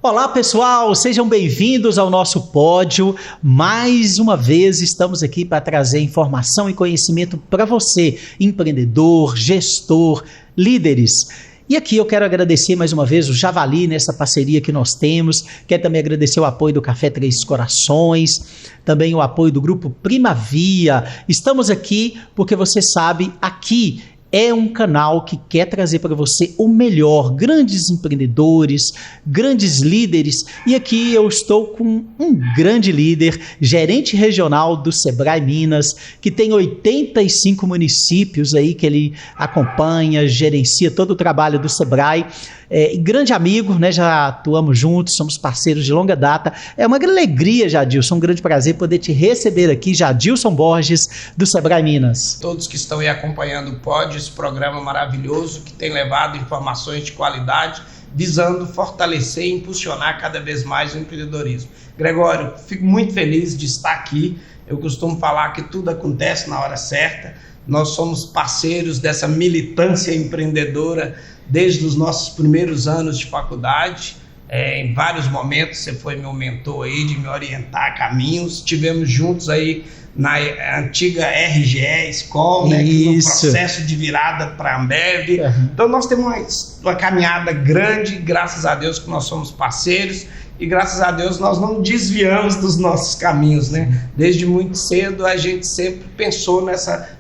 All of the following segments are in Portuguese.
Olá pessoal, sejam bem-vindos ao nosso pódio. Mais uma vez estamos aqui para trazer informação e conhecimento para você, empreendedor, gestor, líderes. E aqui eu quero agradecer mais uma vez o Javali nessa parceria que nós temos. Quero também agradecer o apoio do Café Três Corações, também o apoio do Grupo Primavia. Estamos aqui porque você sabe, aqui é um canal que quer trazer para você o melhor, grandes empreendedores, grandes líderes. E aqui eu estou com um grande líder, gerente regional do Sebrae Minas, que tem 85 municípios aí que ele acompanha, gerencia todo o trabalho do Sebrae. Grande amigo, né? Já atuamos juntos, somos parceiros de longa data. É uma grande alegria, Jadilson, um grande prazer poder te receber aqui, Jadilson Borges, do Sebrae Minas. Todos que estão aí acompanhando o Pod, esse programa maravilhoso que tem levado informações de qualidade, visando fortalecer e impulsionar cada vez mais o empreendedorismo. Gregório, fico muito feliz de estar aqui. Eu costumo falar que tudo acontece na hora certa. Nós somos parceiros dessa militância empreendedora desde os nossos primeiros anos de faculdade. Em vários momentos você foi meu mentor aí, de me orientar a caminhos. Estivemos juntos aí na antiga RGE, Escola, né, no processo de virada para a Ambev. Então nós temos uma caminhada grande, graças a Deus que nós somos parceiros e graças a Deus nós não desviamos dos nossos caminhos, né? Desde muito cedo a gente sempre pensou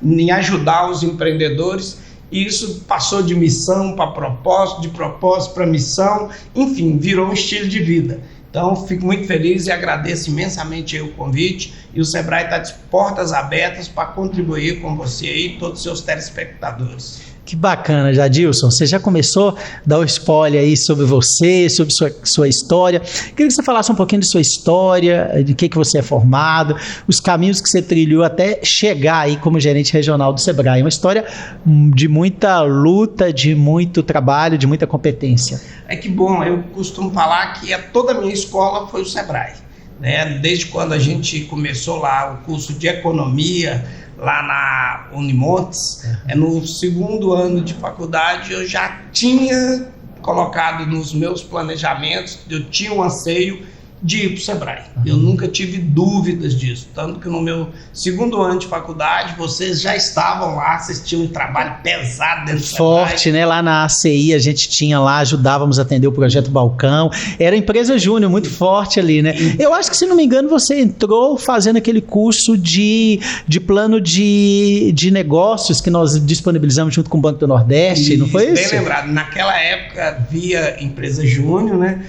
em ajudar os empreendedores. E isso passou de missão para propósito, de propósito para missão, enfim, virou um estilo de vida. Então, fico muito feliz e agradeço imensamente aí o convite. E o Sebrae está de portas abertas para contribuir com você e todos os seus telespectadores. Que bacana, Jadilson. Você já começou a dar o spoiler aí sobre você, sobre sua história. Queria que você falasse um pouquinho de sua história, de que você é formado, os caminhos que você trilhou até chegar aí como gerente regional do Sebrae. Uma história de muita luta, de muito trabalho, de muita competência. Que bom, eu costumo falar que toda a minha escola foi o Sebrae, né? Desde quando a gente começou lá o curso de economia, lá na Unimontes, no segundo ano de faculdade eu já tinha colocado nos meus planejamentos, eu tinha um anseio de ir para o Sebrae. Eu nunca tive dúvidas disso, tanto que no meu segundo ano de faculdade vocês já estavam lá, vocês tinham um trabalho pesado dentro do Sebrae. Forte, né? Lá na ACI a gente tinha lá, ajudávamos a atender o Projeto Balcão, era empresa júnior, muito forte ali, né? Eu acho que, se não me engano, você entrou fazendo aquele curso de plano de negócios que nós disponibilizamos junto com o Banco do Nordeste, não foi isso? Bem lembrado, naquela época via empresa júnior, né?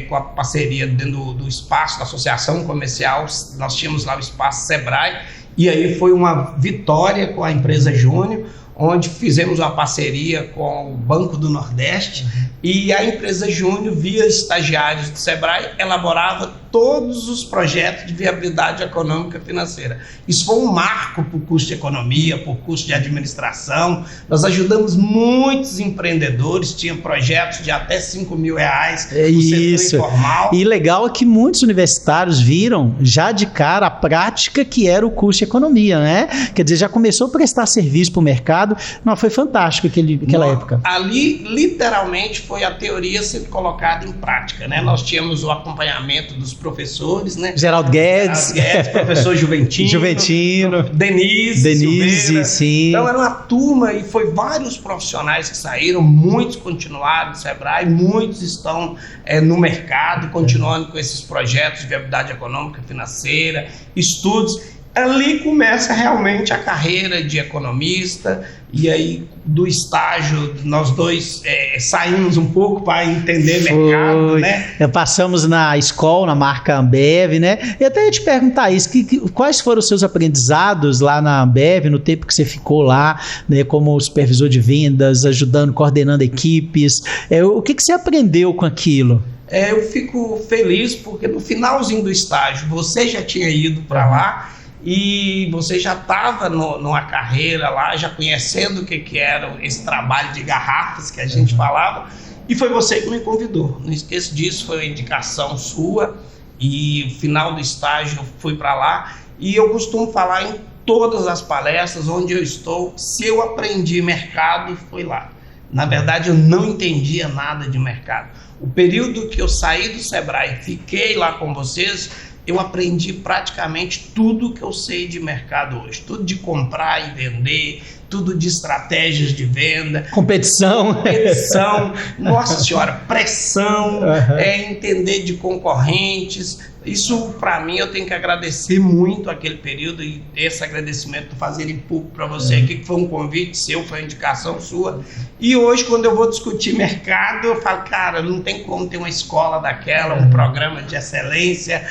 Com a parceria dentro do espaço da associação comercial, nós tínhamos lá o espaço Sebrae, e aí foi uma vitória com a empresa júnior, onde fizemos uma parceria com o Banco do Nordeste, e a empresa júnior, via estagiários do Sebrae, elaborava todos os projetos de viabilidade econômica financeira. Isso foi um marco para o curso de economia, para o curso de administração. Nós ajudamos muitos empreendedores, tinha projetos de até R$5 mil no setor informal. E legal é que muitos universitários viram já de cara a prática que era o curso de economia, né? Quer dizer, já começou a prestar serviço para o mercado. Não, foi fantástico aquela época. Ali, literalmente, foi a teoria sendo colocada em prática, né? Nós tínhamos o acompanhamento dos professores, né? Geraldo Guedes, professor Juventino, Denise, sim. Então era uma turma e foi vários profissionais que saíram, muitos continuaram no Sebrae, muitos estão no mercado, continuando com esses projetos de viabilidade econômica financeira, estudos. Ali começa realmente a carreira de economista, e aí do estágio nós dois saímos um pouco para entender mercado, né? Passamos na escola, na marca Ambev, né? E até ia te perguntar isso, quais foram os seus aprendizados lá na Ambev, no tempo que você ficou lá, né, como supervisor de vendas, ajudando, coordenando equipes, o que você aprendeu com aquilo? Eu fico feliz porque no finalzinho do estágio você já tinha ido para lá, e você já estava numa carreira lá, já conhecendo o que era esse trabalho de garrafas que a gente falava, e foi você que me convidou. Não esqueça disso, foi uma indicação sua, e no final do estágio eu fui para lá, e eu costumo falar em todas as palestras onde eu estou, se eu aprendi mercado, foi lá. Na verdade, eu não entendia nada de mercado. O período que eu saí do Sebrae e fiquei lá com vocês, eu aprendi praticamente tudo que eu sei de mercado hoje. Tudo de comprar e vender, tudo de estratégias de venda. Competição. Nossa senhora, pressão, entender de concorrentes. Isso, para mim, eu tenho que agradecer muito aquele período, e esse agradecimento fazer em público para você aqui, que foi um convite seu, foi uma indicação sua. E hoje, quando eu vou discutir mercado, eu falo, cara, não tem como ter uma escola daquela, um programa de excelência,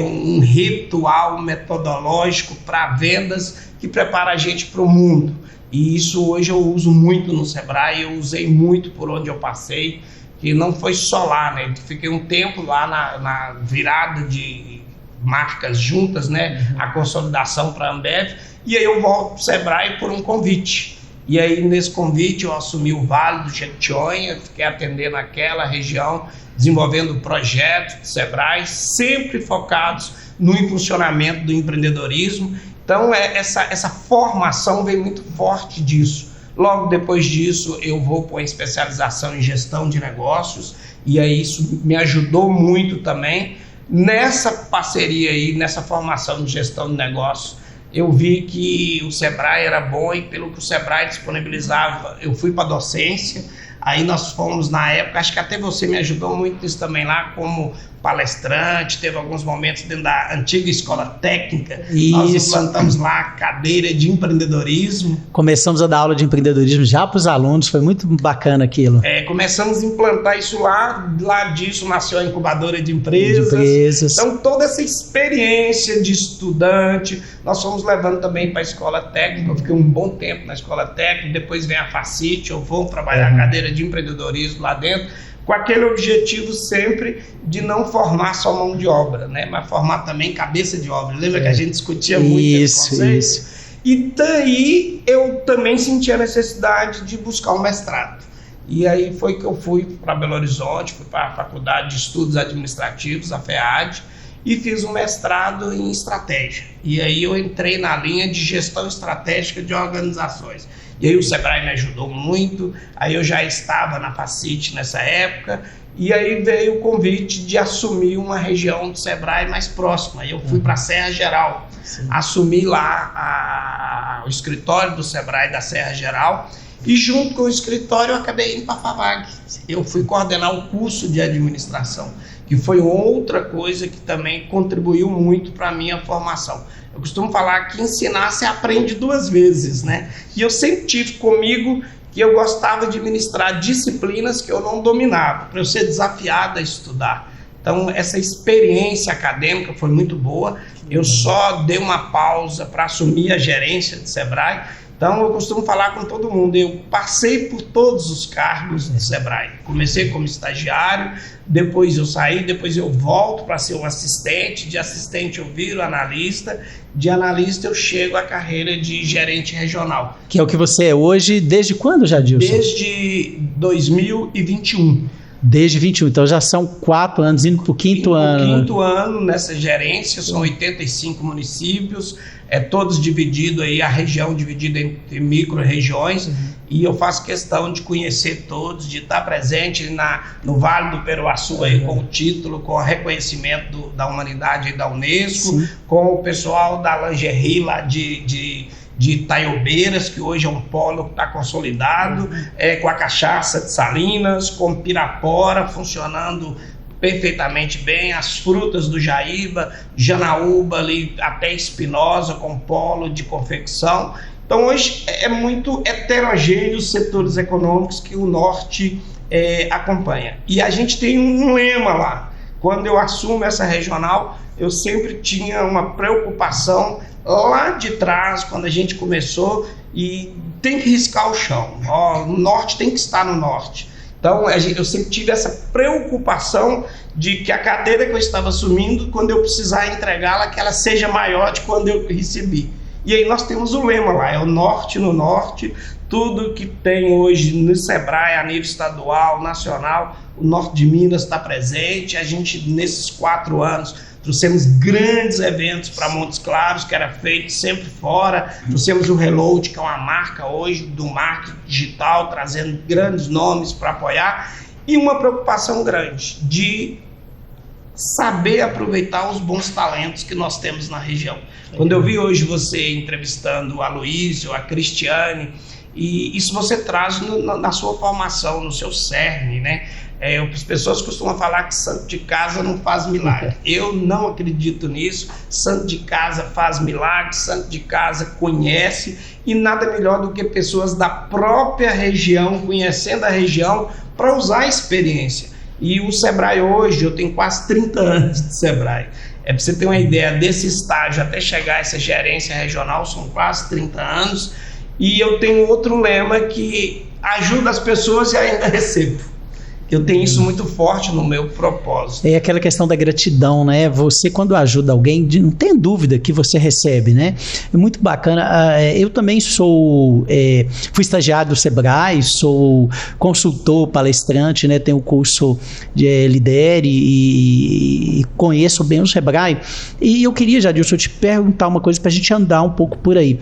um ritual metodológico para vendas que prepara a gente para o mundo. E isso hoje eu uso muito no Sebrae, eu usei muito por onde eu passei, que não foi só lá, né? Fiquei um tempo lá na virada de marcas juntas, né? A consolidação para a Ambev, e aí eu volto para o Sebrae por um convite. E aí nesse convite eu assumi o Vale do Jequitinhonha, fiquei atendendo aquela região, desenvolvendo projetos do Sebrae, sempre focados no impulsionamento do empreendedorismo. Então essa formação vem muito forte disso. Logo depois disso eu vou para uma especialização em gestão de negócios, e aí isso me ajudou muito também. Nessa parceria aí, nessa formação de gestão de negócios, eu vi que o Sebrae era bom, e pelo que o Sebrae disponibilizava, eu fui para a docência. Aí nós fomos na época, acho que até você me ajudou muito nisso também lá, como palestrante, teve alguns momentos dentro da antiga escola técnica. Isso. Nós implantamos lá a cadeira de empreendedorismo. Começamos a dar aula de empreendedorismo já para os alunos, foi muito bacana aquilo. Começamos a implantar isso lá disso nasceu a incubadora de empresas. Então toda essa experiência de estudante, nós fomos levando também para a escola técnica. Eu fiquei um bom tempo na escola técnica, depois vem a Facite, eu vou trabalhar a cadeira de empreendedorismo lá dentro, com aquele objetivo sempre de não formar só mão de obra, né? Mas formar também cabeça de obra. Lembra que a gente discutia muito esse conceito? Isso. E daí eu também senti a necessidade de buscar um mestrado. E aí foi que eu fui para Belo Horizonte, fui para a Faculdade de Estudos Administrativos, a FEAD, e fiz um mestrado em estratégia. E aí eu entrei na linha de gestão estratégica de organizações. E aí o Sebrae me ajudou muito, aí eu já estava na Facite nessa época, e aí veio o convite de assumir uma região do Sebrae mais próxima. Aí eu fui para a Serra Geral, assumi lá o escritório do Sebrae da Serra Geral, e junto com o escritório eu acabei indo para a FAVAG. Eu fui coordenar o curso de administração, que foi outra coisa que também contribuiu muito para a minha formação. Eu costumo falar que ensinar se aprende 2 vezes, né? E eu sempre tive comigo que eu gostava de ministrar disciplinas que eu não dominava, para eu ser desafiado a estudar. Então, essa experiência acadêmica foi muito boa. Eu só dei uma pausa para assumir a gerência do Sebrae. Então, eu costumo falar com todo mundo, eu passei por todos os cargos do Sebrae. Comecei como estagiário, depois eu saí, depois eu volto para ser um assistente, de assistente eu viro analista, de analista eu chego à carreira de gerente regional. Que é o que você é hoje, desde quando, Jadilson? Desde 2021. Desde 21, então já são 4 anos, indo para o 5º ano. 5º ano nessa gerência, são 85 municípios, todos divididos aí, a região dividida entre micro-regiões, e eu faço questão de conhecer todos, de estar presente no Vale do Peruaçu aí, com o título, com o reconhecimento da humanidade aí da Unesco, com o pessoal da lingerie lá de Itaiobeiras, que hoje é um polo que está consolidado, com a cachaça de Salinas, com Pirapora funcionando perfeitamente bem, as frutas do Jaíba, Janaúba, ali até Espinosa, com polo de confecção. Então hoje é muito heterogêneo os setores econômicos que o Norte acompanha. E a gente tem um lema lá. Quando eu assumo essa regional, eu sempre tinha uma preocupação lá de trás, quando a gente começou, e tem que riscar o chão. O Norte tem que estar no Norte. Então, eu sempre tive essa preocupação de que a cadeira que eu estava assumindo, quando eu precisar entregá-la, que ela seja maior de quando eu recebi. E aí nós temos o lema lá, é o Norte no Norte. Tudo que tem hoje no Sebrae, a nível estadual, nacional, o Norte de Minas está presente. A gente, nesses 4 anos, trouxemos grandes eventos para Montes Claros, que era feito sempre fora, trouxemos o Reload, que é uma marca hoje do marketing digital, trazendo grandes nomes para apoiar, e uma preocupação grande de saber aproveitar os bons talentos que nós temos na região. Quando eu vi hoje você entrevistando o Aloysio, a Cristiane, e isso você traz na sua formação, no seu cerne, né? As pessoas costumam falar que santo de casa não faz milagre. Eu não acredito nisso. Santo de casa faz milagre, santo de casa conhece, e nada melhor do que pessoas da própria região, conhecendo a região, para usar a experiência. E o Sebrae hoje, eu tenho quase 30 anos de Sebrae. Para você ter uma ideia desse estágio até chegar a essa gerência regional, são quase 30 anos. E eu tenho outro lema que ajuda as pessoas e ainda recebo. Eu tenho isso muito forte no meu propósito. É aquela questão da gratidão, né? Você, quando ajuda alguém, não tem dúvida que você recebe, né? É muito bacana. Eu também fui estagiário do Sebrae, sou consultor, palestrante, né? Tenho o curso de Lidere e conheço bem o Sebrae. E eu queria, Jadilson, te perguntar uma coisa para a gente andar um pouco por aí.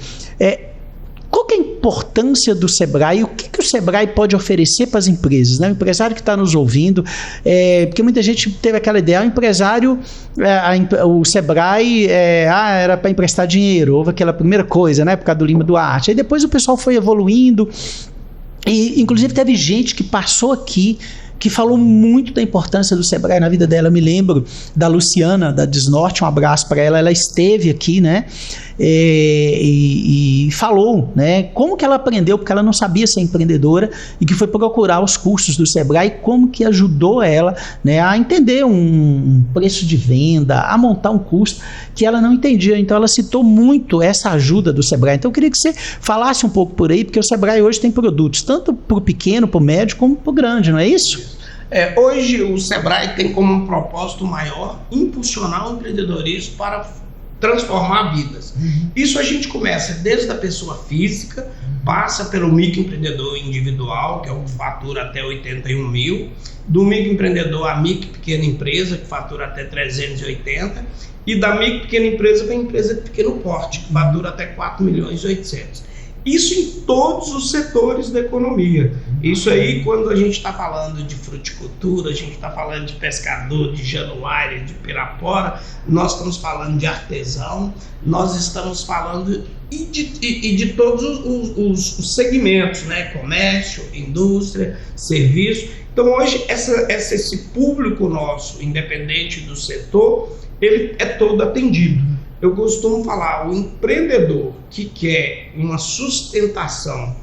Qual que é a importância do Sebrae? O que o Sebrae pode oferecer para as empresas, né? O empresário que está nos ouvindo, porque muita gente teve aquela ideia, o empresário, o Sebrae era para emprestar dinheiro, houve aquela primeira coisa, né? Por causa do Lima Duarte. Aí depois o pessoal foi evoluindo, e inclusive teve gente que passou aqui, que falou muito da importância do Sebrae na vida dela. Eu me lembro da Luciana, da Desnorte, um abraço para ela, ela esteve aqui, né, e falou, né, como que ela aprendeu, porque ela não sabia ser empreendedora, e que foi procurar os cursos do Sebrae, como que ajudou ela, né, a entender um preço de venda, a montar um custo que ela não entendia. Então ela citou muito essa ajuda do Sebrae. Então eu queria que você falasse um pouco por aí, porque o Sebrae hoje tem produtos tanto para o pequeno, para o médio, como para o grande, não é isso? Hoje o Sebrae tem como um propósito maior impulsionar o empreendedorismo para transformar vidas. Isso a gente começa desde a pessoa física, passa pelo microempreendedor individual, que é o que fatura até 81 mil, do microempreendedor à micro pequena empresa, que fatura até 380, e da micro pequena empresa para a empresa de pequeno porte, que fatura até 4 milhões e 800. Isso em todos os setores da economia. Isso aí, quando a gente está falando de fruticultura, a gente está falando de pescador, de Januária, de Pirapora, nós estamos falando de artesão, nós estamos falando de todos os segmentos, né? Comércio, indústria, serviço. Então hoje esse público nosso, independente do setor, ele é todo atendido. Eu costumo falar, o empreendedor que quer uma sustentação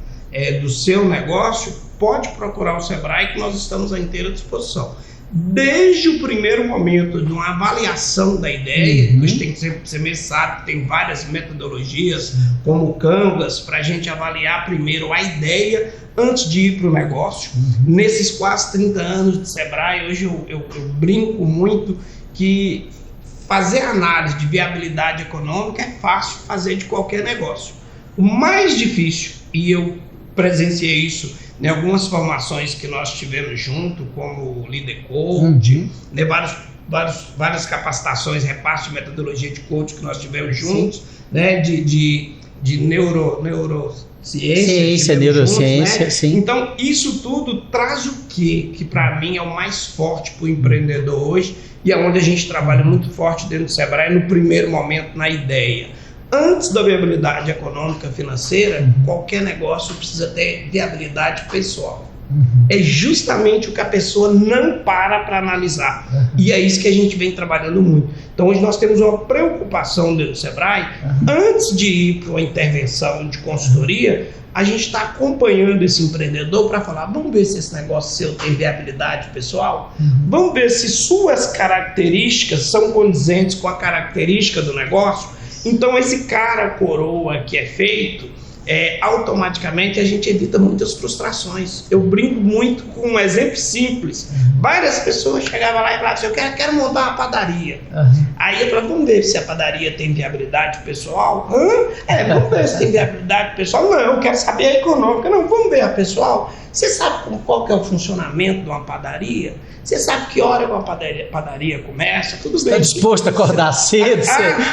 do seu negócio, pode procurar o Sebrae, que nós estamos à inteira disposição. Desde o primeiro momento de uma avaliação da ideia, a gente tem que ser, você mesmo sabe que tem várias metodologias, como o Canvas, para a gente avaliar primeiro a ideia antes de ir para o negócio. Nesses quase 30 anos de Sebrae, hoje eu brinco muito que fazer análise de viabilidade econômica é fácil fazer de qualquer negócio. O mais difícil, e eu presenciei isso em algumas formações que nós tivemos junto, como o Leader Coach, né, várias capacitações, repasse de metodologia de coach que nós tivemos juntos, né, de neurociência, neurociência, juntos, né? sim. Então, isso tudo traz o quê? Que para mim é o mais forte para o empreendedor hoje, e é onde a gente trabalha muito forte dentro do Sebrae, no primeiro momento, na ideia. Antes da viabilidade econômica financeira, qualquer negócio precisa ter viabilidade pessoal. É justamente o que a pessoa não para analisar. E é isso que a gente vem trabalhando muito. Então hoje nós temos uma preocupação dentro do Sebrae, antes de ir para uma intervenção de consultoria, a gente está acompanhando esse empreendedor para falar, vamos ver se esse negócio seu tem viabilidade pessoal, vamos ver se suas características são condizentes com a característica do negócio. Então esse cara coroa que é feito, automaticamente a gente evita muitas frustrações. Eu brinco muito com um exemplo simples. Várias pessoas chegavam lá e falavam assim, eu quero montar uma padaria. Aí eu falava, vamos ver se a padaria tem viabilidade pessoal. Vamos ver se tem viabilidade pessoal. Não, eu quero saber a econômica. Não, vamos ver a pessoal. Você sabe qual que é o funcionamento de uma padaria? Você sabe que hora uma padaria começa? Tudo bem. Está disposto a acordar cedo?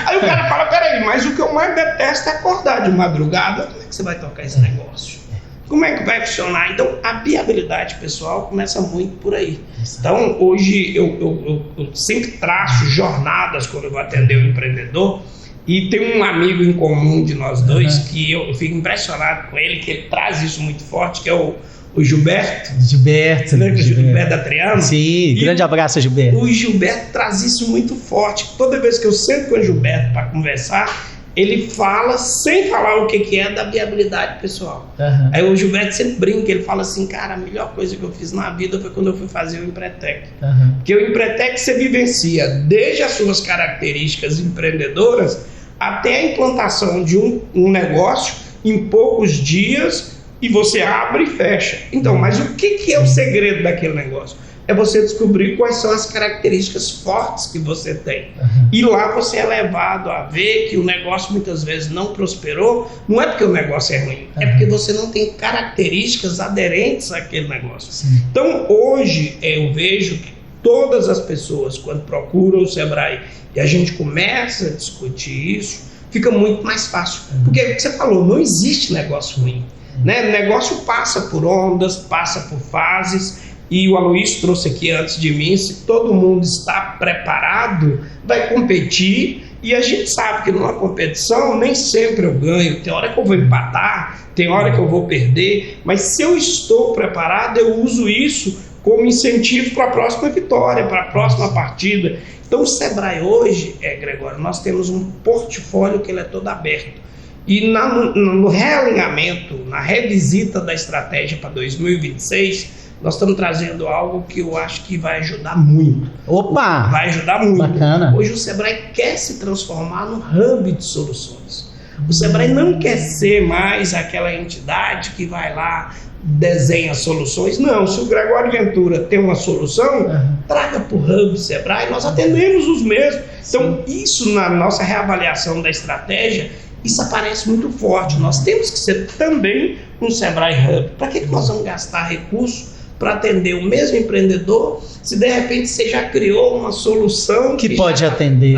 Aí o cara fala, peraí, mas o que eu mais detesto é acordar de madrugada. Como é que você vai tocar esse negócio? Como é que vai funcionar? Então, a viabilidade pessoal começa muito por aí. Então, hoje, eu sempre traço jornadas quando eu vou atender o empreendedor. E tem um amigo em comum de nós dois que eu fico impressionado com ele, que ele traz isso muito forte, que é o Gilberto. Gilberto. Né? Gilberto da Triana. Sim, grande abraço, Gilberto. O Gilberto traz isso muito forte. Toda vez que eu sento com o Gilberto para conversar, ele fala, sem falar o que é, da viabilidade pessoal. Aí o Gilberto sempre brinca, ele fala assim, cara, a melhor coisa que eu fiz na vida foi quando eu fui fazer o Empretec. Porque o Empretec você vivencia desde as suas características empreendedoras até a implantação de um negócio em poucos dias e você abre e fecha. Então, mas o que é o segredo daquele negócio? É você descobrir quais são as características fortes que você tem. E lá você é levado a ver que o negócio muitas vezes não prosperou, não é porque o negócio é ruim, é porque você não tem características aderentes àquele negócio. Então, hoje, eu vejo que todas as pessoas, quando procuram o Sebrae e a gente começa a discutir isso, fica muito mais fácil. Porque o que você falou, não existe negócio ruim. Né? O negócio passa por ondas, passa por fases. E o Aloysio trouxe aqui antes de mim, se todo mundo está preparado, vai competir, e a gente sabe que numa competição nem sempre eu ganho, tem hora que eu vou empatar, tem hora que eu vou perder, mas se eu estou preparado, eu uso isso como incentivo para a próxima vitória, para a próxima partida. Então o Sebrae hoje, Gregório, nós temos um portfólio que ele é todo aberto. E no realinhamento, na revisita da estratégia para 2026, nós estamos trazendo algo que eu acho que vai ajudar muito. Opa! Vai ajudar muito. Bacana. Hoje o Sebrae quer se transformar num hub de soluções. O Sebrae não quer ser mais aquela entidade que vai lá, desenha soluções. Não, se o Gregório Ventura tem uma solução, traga para o hub Sebrae, nós atendemos os mesmos. Então, isso na nossa reavaliação da estratégia, isso aparece muito forte. Nós temos que ser também um Sebrae Hub. Para que nós vamos gastar recursos para atender o mesmo empreendedor, se de repente você já criou uma solução que pode atender.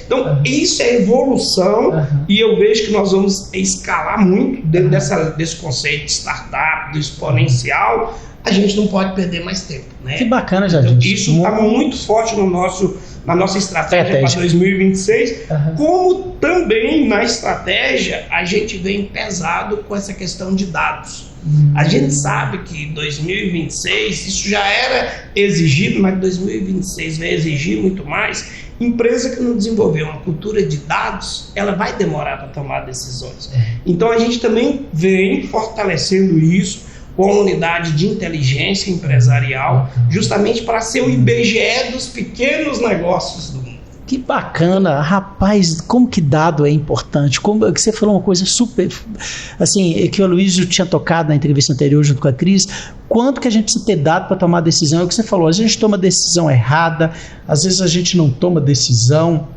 Então, isso é evolução, e eu vejo que nós vamos escalar muito dentro desse conceito de startup, do exponencial. A gente não pode perder mais tempo. Né? Que bacana, Jardim. Então, isso está muito forte na nossa estratégia para 2026, como também na estratégia a gente vem pesado com essa questão de dados. A gente sabe que 2026, isso já era exigido, mas 2026 vai exigir muito mais. Empresa que não desenvolver uma cultura de dados, ela vai demorar para tomar decisões. Então a gente também vem fortalecendo isso com a unidade de inteligência empresarial, justamente para ser o IBGE dos pequenos negócios do mundo. Que bacana, rapaz, como que dado é importante, como que você falou uma coisa super, assim, que o Aloysio tinha tocado na entrevista anterior junto com a Cris, quanto que a gente precisa ter dado para tomar decisão, é o que você falou, às vezes a gente toma decisão errada, às vezes a gente não toma decisão,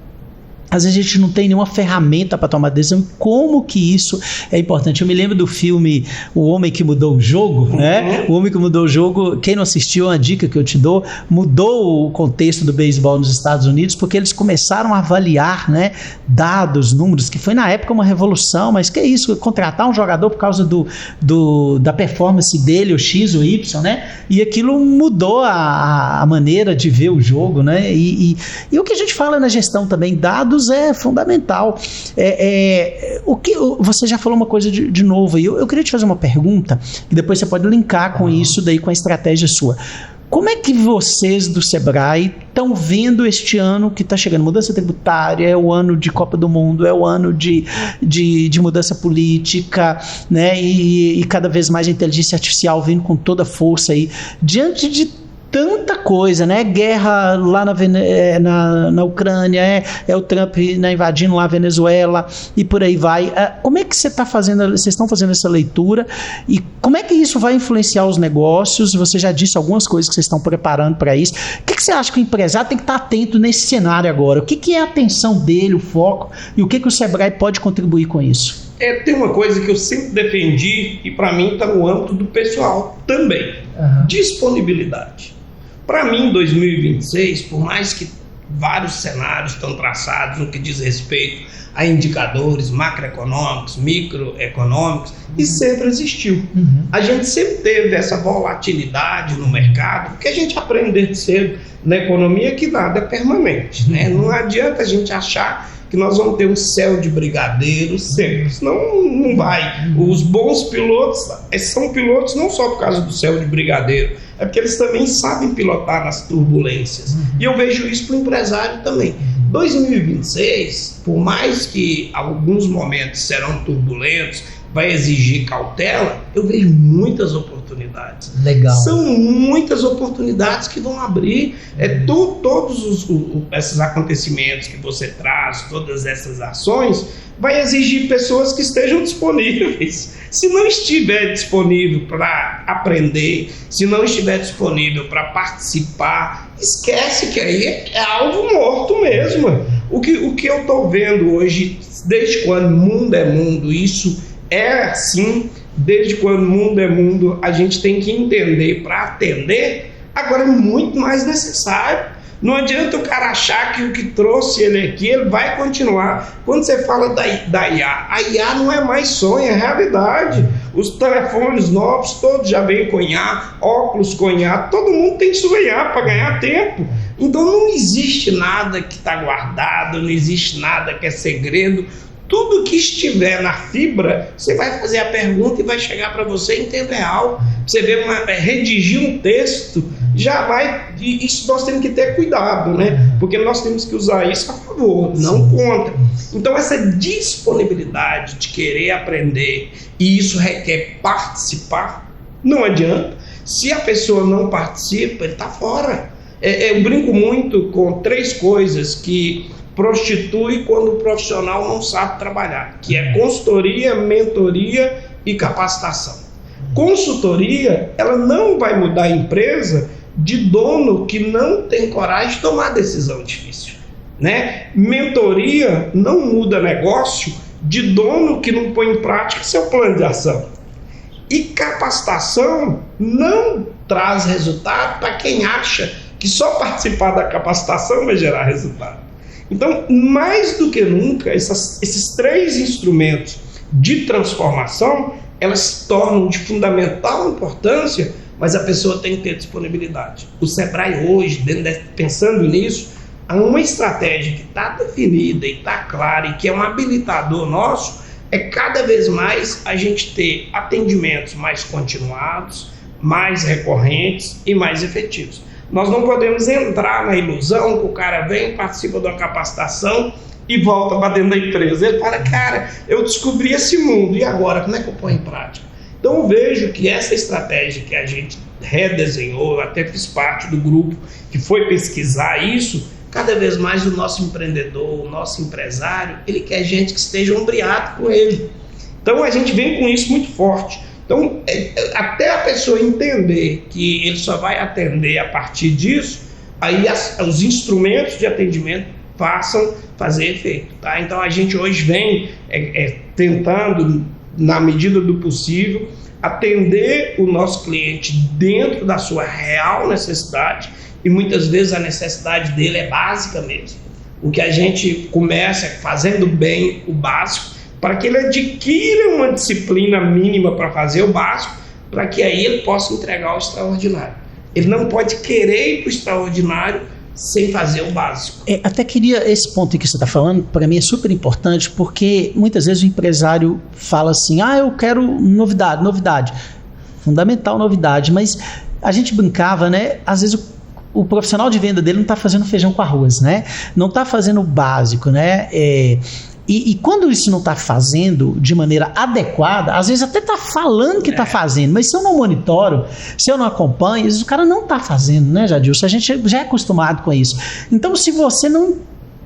às vezes a gente não tem nenhuma ferramenta para tomar decisão. Como que isso é importante? Eu me lembro do filme O Homem que Mudou o Jogo, né? O Homem que Mudou o Jogo, quem não assistiu, uma dica que eu te dou, mudou o contexto do beisebol nos Estados Unidos, porque eles começaram a avaliar, né, dados, números, que foi na época uma revolução, mas que é isso, contratar um jogador por causa da performance dele, o X, o Y, né? E aquilo mudou a maneira de ver o jogo, né? E o que a gente fala na gestão também, dados é fundamental. O que você já falou uma coisa de novo aí. Eu queria te fazer uma pergunta e depois você pode linkar com isso daí, com a estratégia sua. Como é que vocês do Sebrae estão vendo este ano que está chegando? Mudança tributária, é o ano de Copa do Mundo, é o ano de mudança política, né? E cada vez mais a inteligência artificial vindo com toda a força aí. Diante de tanta coisa, né? Guerra lá na Ucrânia, o Trump invadindo lá a Venezuela e por aí vai. Como é que vocês estão fazendo essa leitura e como é que isso vai influenciar os negócios? Você já disse algumas coisas que vocês estão preparando para isso. O que você acha que o empresário tem que estar atento nesse cenário agora? O que é a atenção dele, o foco e o que o Sebrae pode contribuir com isso? tem uma coisa que eu sempre defendi e para mim está no âmbito do pessoal também. Disponibilidade. Para mim, 2026, por mais que vários cenários estão traçados no que diz respeito a indicadores macroeconômicos, microeconômicos, e sempre existiu. A gente sempre teve essa volatilidade no mercado, porque a gente aprende desde cedo na economia que nada é permanente, né? Não adianta a gente achar que nós vamos ter um céu de brigadeiro sempre, senão não vai. Os bons pilotos são pilotos não só por causa do céu de brigadeiro, é porque eles também sabem pilotar nas turbulências. E eu vejo isso para o empresário também. 2026, por mais que alguns momentos serão turbulentos, vai exigir cautela, eu vejo muitas oportunidades. Legal. São muitas oportunidades que vão abrir. Todos esses acontecimentos que você traz, todas essas ações, vai exigir pessoas que estejam disponíveis. Se não estiver disponível para aprender, se não estiver disponível para participar, esquece que aí é algo morto mesmo. O que eu estou vendo hoje, desde quando mundo é mundo, isso é assim, desde quando mundo é mundo, a gente tem que entender para atender. Agora é muito mais necessário. Não adianta o cara achar que o que trouxe ele aqui, ele vai continuar. Quando você fala da IA, a IA não é mais sonho, é realidade. Os telefones novos, todos já vêm com IA, óculos com IA, todo mundo tem que sonhar para ganhar tempo. Então não existe nada que está guardado, não existe nada que é segredo. Tudo que estiver na fibra, você vai fazer a pergunta e vai chegar para você em tempo real. Você vê redigir um texto, já vai. Isso nós temos que ter cuidado, né? Porque nós temos que usar isso a favor, não contra. Então, essa disponibilidade de querer aprender, e isso requer participar, não adianta. Se a pessoa não participa, ele está fora. Eu brinco muito com 3 coisas que prostitui quando o profissional não sabe trabalhar, que é consultoria, mentoria e capacitação. Consultoria, ela não vai mudar a empresa de dono que não tem coragem de tomar decisão difícil, né? Mentoria não muda negócio de dono que não põe em prática seu plano de ação. E capacitação não traz resultado para quem acha que só participar da capacitação vai gerar resultado. Então, mais do que nunca, esses 3 instrumentos de transformação, elas se tornam de fundamental importância, mas a pessoa tem que ter disponibilidade. O Sebrae hoje, pensando nisso, há uma estratégia que está definida e está clara e que é um habilitador nosso, é cada vez mais a gente ter atendimentos mais continuados, mais recorrentes e mais efetivos. Nós não podemos entrar na ilusão que o cara vem, participa de uma capacitação e volta para dentro da empresa. Ele fala, cara, eu descobri esse mundo, e agora, como é que eu ponho em prática? Então eu vejo que essa estratégia que a gente redesenhou, eu até fiz parte do grupo que foi pesquisar isso, cada vez mais o nosso empreendedor, o nosso empresário, ele quer gente que esteja ombreado com ele. Então a gente vem com isso muito forte. Então, até a pessoa entender que ele só vai atender a partir disso, aí os instrumentos de atendimento passam a fazer efeito, tá? Então, a gente hoje vem tentando, na medida do possível, atender o nosso cliente dentro da sua real necessidade, e muitas vezes a necessidade dele é básica mesmo. O que a gente começa fazendo bem o básico, para que ele adquira uma disciplina mínima para fazer o básico, para que aí ele possa entregar o extraordinário. Ele não pode querer ir para o extraordinário sem fazer o básico. Até queria, esse ponto que você está falando, para mim é super importante, porque muitas vezes o empresário fala assim, eu quero novidade, fundamental novidade, mas a gente brincava, né? Às vezes o profissional de venda dele não está fazendo feijão com arroz, né? Não está fazendo o básico, né? E quando isso não está fazendo de maneira adequada, às vezes até está falando que está fazendo, mas se eu não monitoro, se eu não acompanho, às vezes o cara não está fazendo, né, Jadilson? A gente já é acostumado com isso. Então, se você não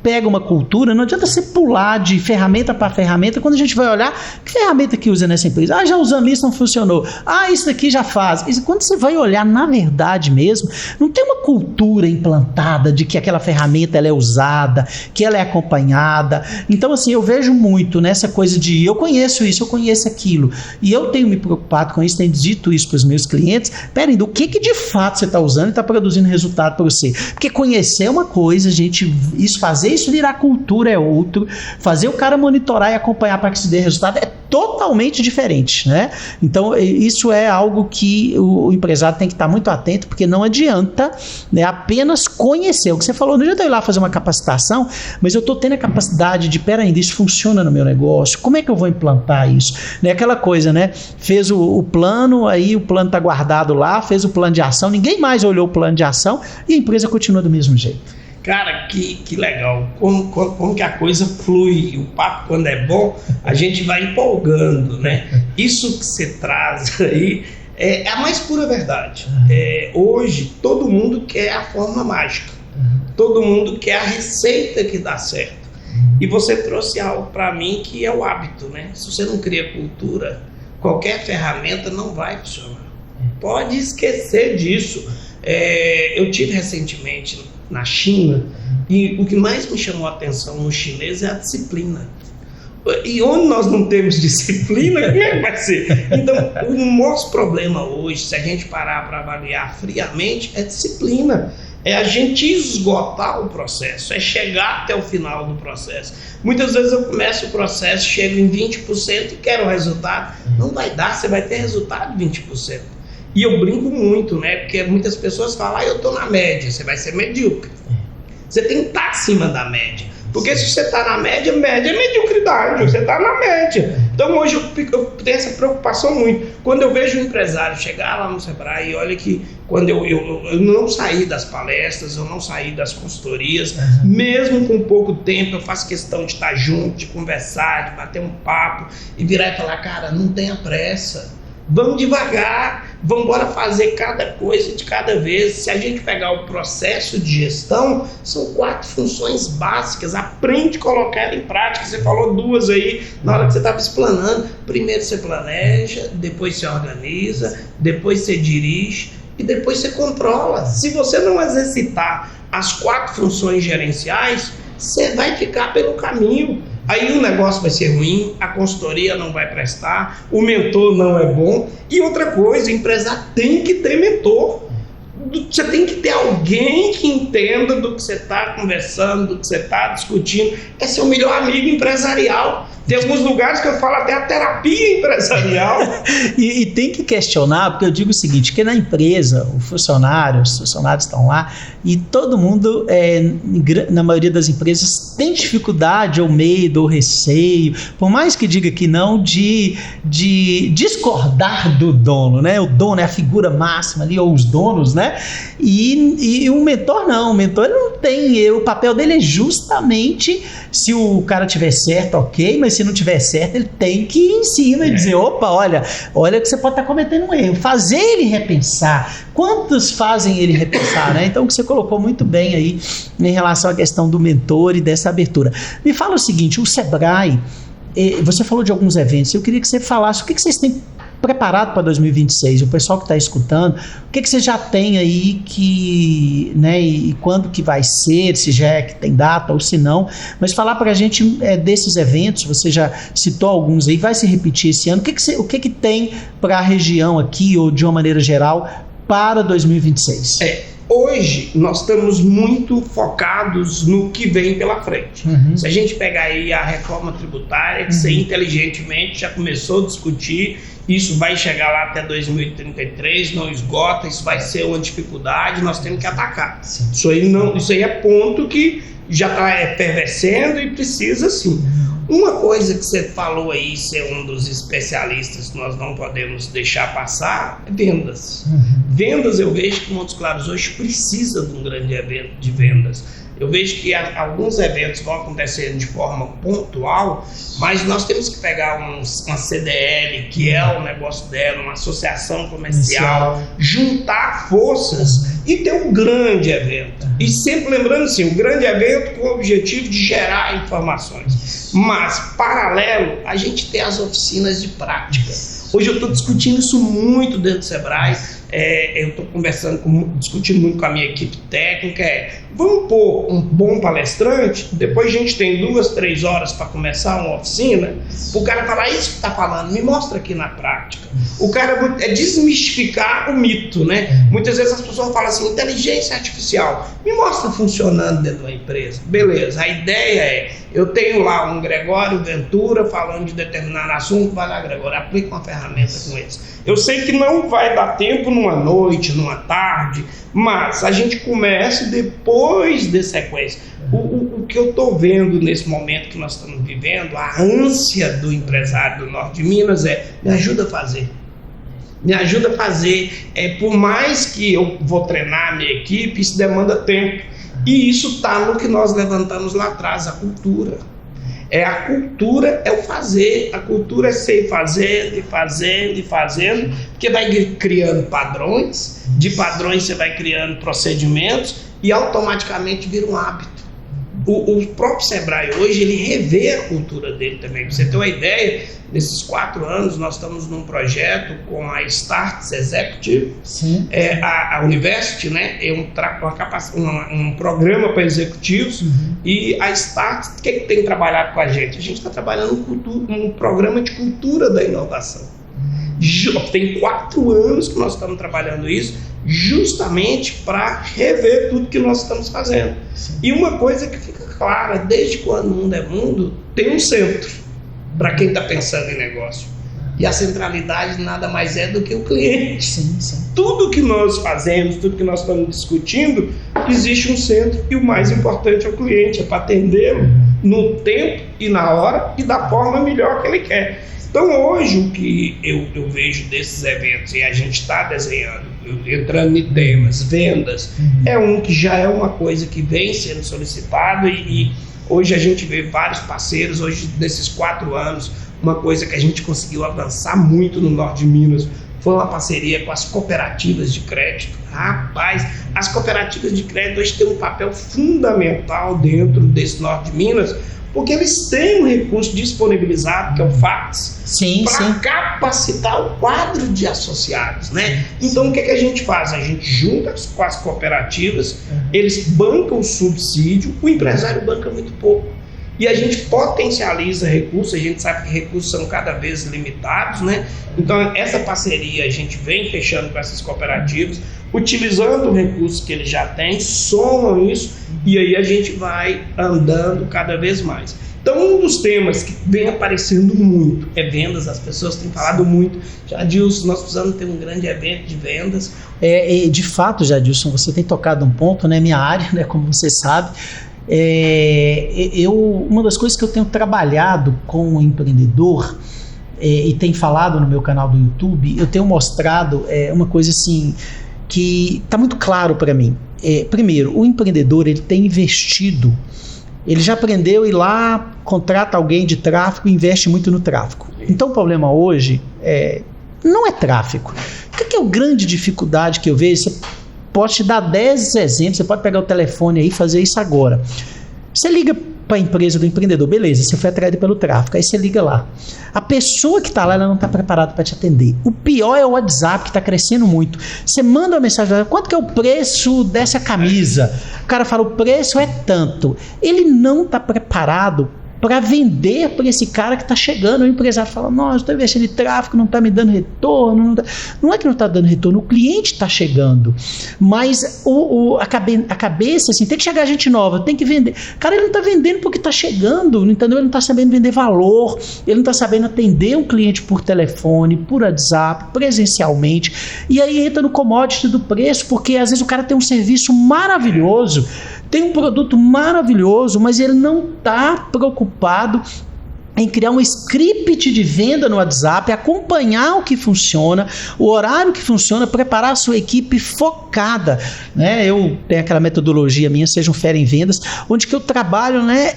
pega uma cultura, não adianta você pular de ferramenta para ferramenta, quando a gente vai olhar, que ferramenta que usa nessa empresa? Já usamos isso, não funcionou. Isso daqui já faz. Quando você vai olhar na verdade mesmo, não tem uma cultura implantada de que aquela ferramenta ela é usada, que ela é acompanhada. Então, assim, eu vejo muito nessa coisa de eu conheço isso, eu conheço aquilo, e eu tenho me preocupado com isso, tenho dito isso para os meus clientes. Peraí, do que de fato você está usando e está produzindo resultado para você? Porque conhecer é uma coisa, gente, fazer isso virar cultura é outro, fazer o cara monitorar e acompanhar para que se dê resultado é totalmente diferente, né? Então, isso é algo que o empresário tem que estar muito atento, porque não adianta, né, apenas conhecer. O que você falou, não adianta eu ir lá fazer uma capacitação, mas eu estou tendo a capacidade de, peraí, isso funciona no meu negócio, como é que eu vou implantar isso? Né, aquela coisa, né? Fez o plano, aí o plano está guardado lá, fez o plano de ação, ninguém mais olhou o plano de ação e a empresa continua do mesmo jeito. Cara, que legal, como que a coisa flui, o papo quando é bom, a gente vai empolgando, né? Isso que você traz aí é a mais pura verdade. Hoje, todo mundo quer a forma mágica, todo mundo quer a receita que dá certo. E você trouxe algo para mim que é o hábito, né? Se você não cria cultura, qualquer ferramenta não vai funcionar. Pode esquecer disso. Eu tive recentemente na China, e o que mais me chamou a atenção no chinês é a disciplina. E onde nós não temos disciplina, como é que vai ser? Então, o nosso problema hoje, se a gente parar para avaliar friamente, é disciplina. É a gente esgotar o processo, é chegar até o final do processo. Muitas vezes eu começo o processo, chego em 20% e quero o resultado. Não vai dar, você vai ter resultado de 20%. E eu brinco muito, né? Porque muitas pessoas falam, eu estou na média, você vai ser medíocre. Você tem que estar acima da média. Porque se você está na média é mediocridade, você está na média. Então hoje eu tenho essa preocupação muito. Quando eu vejo um empresário chegar lá no Sebrae, e olha que quando eu não saí das palestras, eu não saí das consultorias, mesmo com pouco tempo, eu faço questão de estar junto, de conversar, de bater um papo e virar e falar, cara, não tenha pressa. Vamos devagar, vamos embora fazer cada coisa de cada vez. Se a gente pegar o processo de gestão, são 4 funções básicas. Aprende a colocar ela em prática. Você falou 2 aí na hora que você estava explanando. Primeiro você planeja, depois você organiza, depois você dirige e depois você controla. Se você não exercitar as 4 funções gerenciais, você vai ficar pelo caminho. Aí o negócio vai ser ruim, a consultoria não vai prestar, o mentor não é bom. E outra coisa, o empresário tem que ter mentor. Você tem que ter alguém que entenda do que você está conversando, do que você está discutindo. É seu melhor amigo empresarial. Tem alguns lugares que eu falo até a terapia empresarial. e tem que questionar, porque eu digo o seguinte, que na empresa, os funcionários estão lá e todo mundo, na maioria das empresas, tem dificuldade ou medo ou receio, por mais que diga que não, de discordar do dono, né? O dono é a figura máxima ali, ou os donos, né? E o mentor não, o mentor ele não tem, o papel dele é justamente, se o cara tiver certo, ok, mas se não tiver certo, ele tem que ir em cima e dizer, opa, olha que você pode estar cometendo um erro, fazer ele repensar. Quantos fazem ele repensar, né? Então, o que você colocou muito bem aí em relação à questão do mentor e dessa abertura. Me fala o seguinte, o Sebrae, você falou de alguns eventos, eu queria que você falasse o que vocês têm preparado para 2026, o pessoal que está escutando, o que você já tem aí né, e quando que vai ser, se já é que tem data ou se não, mas falar para a gente desses eventos, você já citou alguns aí, vai se repetir esse ano, o que tem para a região aqui ou de uma maneira geral para 2026? Hoje nós estamos muito focados no que vem pela frente. Se a gente pegar aí a reforma tributária, que você inteligentemente já começou a discutir, isso vai chegar lá até 2033, não esgota, isso vai ser uma dificuldade, nós temos que atacar. Isso aí é ponto que já está efervescendo e precisa sim. Uma coisa que você falou aí, ser um dos especialistas que nós não podemos deixar passar, é vendas. Vendas, eu vejo que Montes Claros hoje precisa de um grande evento de vendas. Eu vejo que alguns eventos vão acontecendo de forma pontual, mas nós temos que pegar uma CDL, que é o negócio dela, uma associação comercial, juntar forças e ter um grande evento. E sempre lembrando assim, um grande evento com o objetivo de gerar informações. Mas, paralelo, a gente tem as oficinas de prática. Hoje eu estou discutindo isso muito dentro do Sebrae. Eu estou discutindo muito com a minha equipe técnica. Vamos pôr um bom palestrante, depois a gente tem 2, 3 horas para começar uma oficina, o cara falar isso que está falando, me mostra aqui na prática. O cara é desmistificar o mito, né? Muitas vezes as pessoas falam assim, inteligência artificial, me mostra funcionando dentro de uma empresa. Beleza, a ideia eu tenho lá um Gregório Ventura falando de determinado assunto, vai lá, Gregório, aplica uma ferramenta com eles. Eu sei que não vai dar tempo numa noite, numa tarde, mas a gente começa e depois de sequência. O que eu estou vendo nesse momento que nós estamos vivendo, a ânsia do empresário do Norte de Minas me ajuda a fazer. Me ajuda a fazer. Por mais que eu vou treinar a minha equipe, isso demanda tempo. E isso está no que nós levantamos lá atrás, a cultura. A cultura é o fazer, a cultura é ser fazendo e fazendo e fazendo, porque vai criando padrões, de padrões você vai criando procedimentos e automaticamente vira um hábito. O próprio Sebrae hoje, ele revê a cultura dele também. Pra você ter uma ideia, nesses 4 anos nós estamos num projeto com a Starts Executive, a University, né? É um programa para executivos, e a Starts, o que tem trabalhado com a gente? A gente está trabalhando um programa de cultura da inovação. Tem 4 anos que nós estamos trabalhando isso, justamente para rever tudo que nós estamos fazendo. E uma coisa que fica clara, desde quando o mundo é mundo, tem um centro para quem está pensando em negócio. E a centralidade nada mais é do que o cliente. Tudo que nós fazemos, tudo que nós estamos discutindo, existe um centro, e o mais importante é o cliente, é para atendê-lo no tempo e na hora e da forma melhor que ele quer. Então hoje o que eu vejo desses eventos, e a gente está desenhando, entrando em temas, vendas, é um que já é uma coisa que vem sendo solicitado, e hoje a gente vê vários parceiros. Hoje, nesses 4 anos, uma coisa que a gente conseguiu avançar muito no Norte de Minas foi uma parceria com as cooperativas de crédito. Rapaz, as cooperativas de crédito hoje têm um papel fundamental dentro desse Norte de Minas, porque eles têm um recurso disponibilizado, que é o FATS, para capacitar o quadro de associados, né? Então, o que a gente faz? A gente junta com as cooperativas, eles bancam o subsídio, o empresário banca muito pouco. E a gente potencializa recursos, a gente sabe que recursos são cada vez limitados, né? Então, essa parceria a gente vem fechando com essas cooperativas, utilizando o recurso que eles já têm, somam isso, e aí a gente vai andando cada vez mais. Então, um dos temas que vem aparecendo muito é vendas. As pessoas têm falado muito. Jadilson, nós precisamos ter um grande evento de vendas. De fato, Jadilson, você tem tocado um ponto, né? Minha área, né? Como você sabe. Uma das coisas que eu tenho trabalhado com o empreendedor e tenho falado no meu canal do YouTube, eu tenho mostrado uma coisa assim que está muito claro para mim. Primeiro, o empreendedor, ele tem investido, ele já aprendeu a ir lá, contrata alguém de tráfego e investe muito no tráfego. Então o problema hoje não é tráfego. O que é a grande dificuldade que eu vejo? Você pode te dar 10 exemplos, você pode pegar o telefone aí e fazer isso agora. Você liga para a empresa do empreendedor, beleza, você foi atraído pelo tráfego, aí você liga lá. A pessoa que está lá, ela não está preparada para te atender. O pior é o WhatsApp, que está crescendo muito. Você manda uma mensagem, quanto que é o preço dessa camisa? O cara fala, o preço é tanto. Ele não está preparado para vender para esse cara que está chegando. O empresário fala, nossa, estou investindo em tráfego, não está me dando retorno. Não é que não está dando retorno, o cliente está chegando, mas a cabeça, assim, tem que chegar gente nova, tem que vender. Cara, ele não está vendendo porque está chegando, entendeu? Ele não está sabendo vender valor, ele não está sabendo atender um cliente por telefone, por WhatsApp, presencialmente, e aí entra no commodity do preço, porque às vezes o cara tem um serviço maravilhoso, tem um produto maravilhoso, mas ele não está preocupado em criar um script de venda no WhatsApp, acompanhar o que funciona, o horário que funciona, preparar a sua equipe focada, né? Eu tenho aquela metodologia minha, Seja um Fera em Vendas, onde que eu trabalho, né?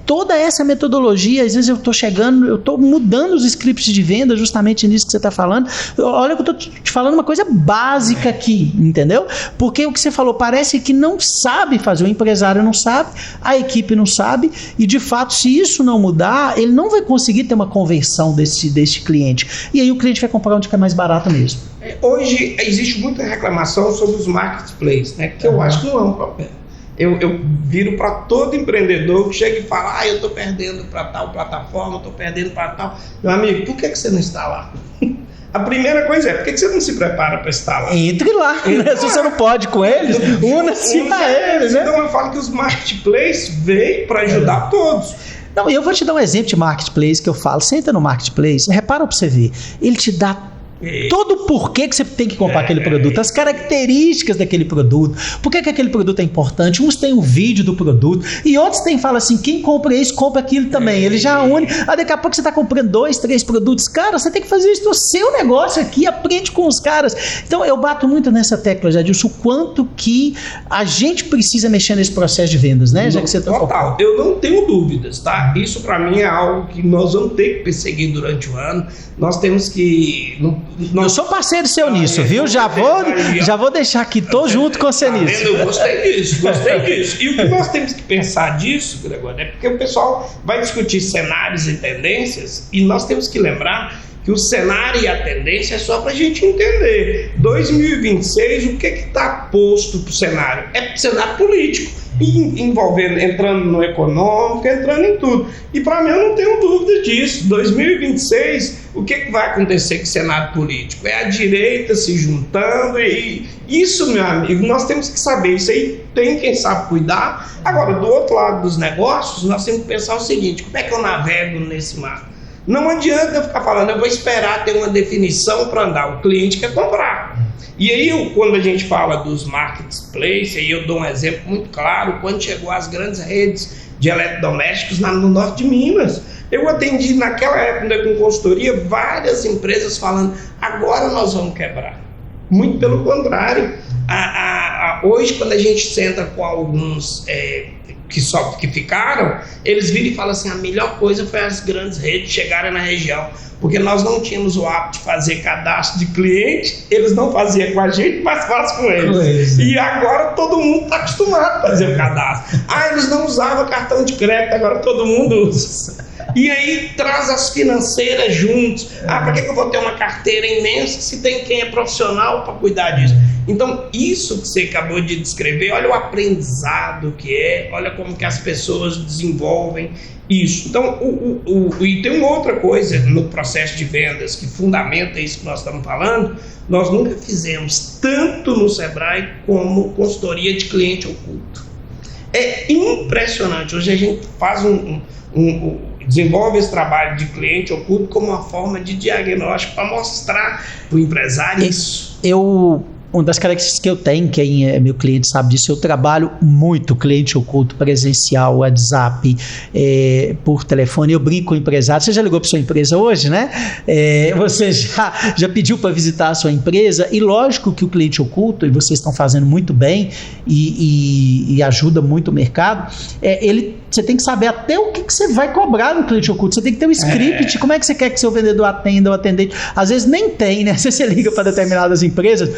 Toda essa metodologia, às vezes eu estou mudando os scripts de venda justamente nisso que você está falando. Olha que eu estou te falando uma coisa básica aqui, entendeu? Porque o que você falou parece que não sabe fazer, o empresário não sabe, a equipe não sabe, e de fato, se isso não mudar, ele não vai conseguir ter uma conversão desse cliente. E aí o cliente vai comprar onde é mais barato mesmo. Hoje existe muita reclamação sobre os marketplaces, né? Que eu acho que não é um problema. Eu viro para todo empreendedor que chega e fala: eu estou perdendo para tal plataforma, estou perdendo para tal. Meu amigo, por que você não está lá? A primeira coisa por que você não se prepara para estar lá? Entre lá, né? Se você não pode com eles, una-se a eles, né? Então eu falo que os marketplaces veio para ajudar todos. Não, eu vou te dar um exemplo de marketplace que eu falo. Você entra no marketplace, repara para você ver, ele te dá todo o porquê que você tem que comprar aquele produto, as características daquele produto, por que aquele produto é importante. Uns têm o vídeo do produto e outros fala assim: quem compra isso, compra aquilo também. Ele já une. Daqui a pouco você está comprando 2, 3 produtos. Cara, você tem que fazer isso no seu negócio aqui, aprende com os caras. Então eu bato muito nessa tecla, Jadilson, o quanto que a gente precisa mexer nesse processo de vendas, né? Já que você total, eu não tenho dúvidas, tá? Isso para mim é algo que nós vamos ter que perseguir durante o ano. Nós temos que... Eu sou parceiro seu nisso, viu? Já vou deixar aqui, tô junto com você nisso. Eu gostei disso. E o que nós temos que pensar disso, Gregório, é porque o pessoal vai discutir cenários e tendências, e nós temos que lembrar que o cenário e a tendência é só para a gente entender. 2026, o que está posto para o cenário? É para o cenário político, envolvendo, entrando no econômico, entrando em tudo. E para mim eu não tenho dúvida disso. 2026, o que vai acontecer com o cenário político? É a direita se juntando, e isso, meu amigo, nós temos que saber. Isso aí tem quem sabe cuidar. Agora, do outro lado dos negócios, nós temos que pensar o seguinte: como é que eu navego nesse mar? Não adianta eu ficar falando, eu vou esperar ter uma definição para andar. O cliente quer comprar. E aí, quando a gente fala dos marketplaces, aí eu dou um exemplo muito claro. Quando chegou as grandes redes de eletrodomésticos no norte de Minas, eu atendi naquela época com consultoria várias empresas falando: agora nós vamos quebrar. Muito pelo contrário. Hoje, quando a gente senta com alguns que ficaram, eles viram e falam assim: a melhor coisa foi as grandes redes chegarem na região, porque nós não tínhamos o hábito de fazer cadastro de cliente, eles não faziam com a gente, mas faz com eles. E agora todo mundo está acostumado a fazer o cadastro. Eles não usavam cartão de crédito, agora todo mundo usa. E aí traz as financeiras juntos. Para que eu vou ter uma carteira imensa se tem quem é profissional para cuidar disso? Então, isso que você acabou de descrever, olha o aprendizado que é, olha como que as pessoas desenvolvem isso. Então, e tem uma outra coisa no processo de vendas que fundamenta isso que nós estamos falando. Nós nunca fizemos tanto no Sebrae como consultoria de cliente oculto. É impressionante. Hoje a gente faz desenvolve esse trabalho de cliente oculto como uma forma de diagnóstico para mostrar para o empresário isso. Uma das características que eu tenho, quem é meu cliente sabe disso, eu trabalho muito cliente oculto presencial, WhatsApp, por telefone. Eu brinco com o empresário. Você já ligou para sua empresa hoje, né? Você já pediu para visitar a sua empresa, e lógico que o cliente oculto, e vocês estão fazendo muito bem e ajuda muito o mercado, você tem que saber até o que você vai cobrar no cliente oculto. Você tem que ter um script. Como é que você quer que seu vendedor atenda, o atendente? Às vezes nem tem, né? Se você liga para determinadas empresas,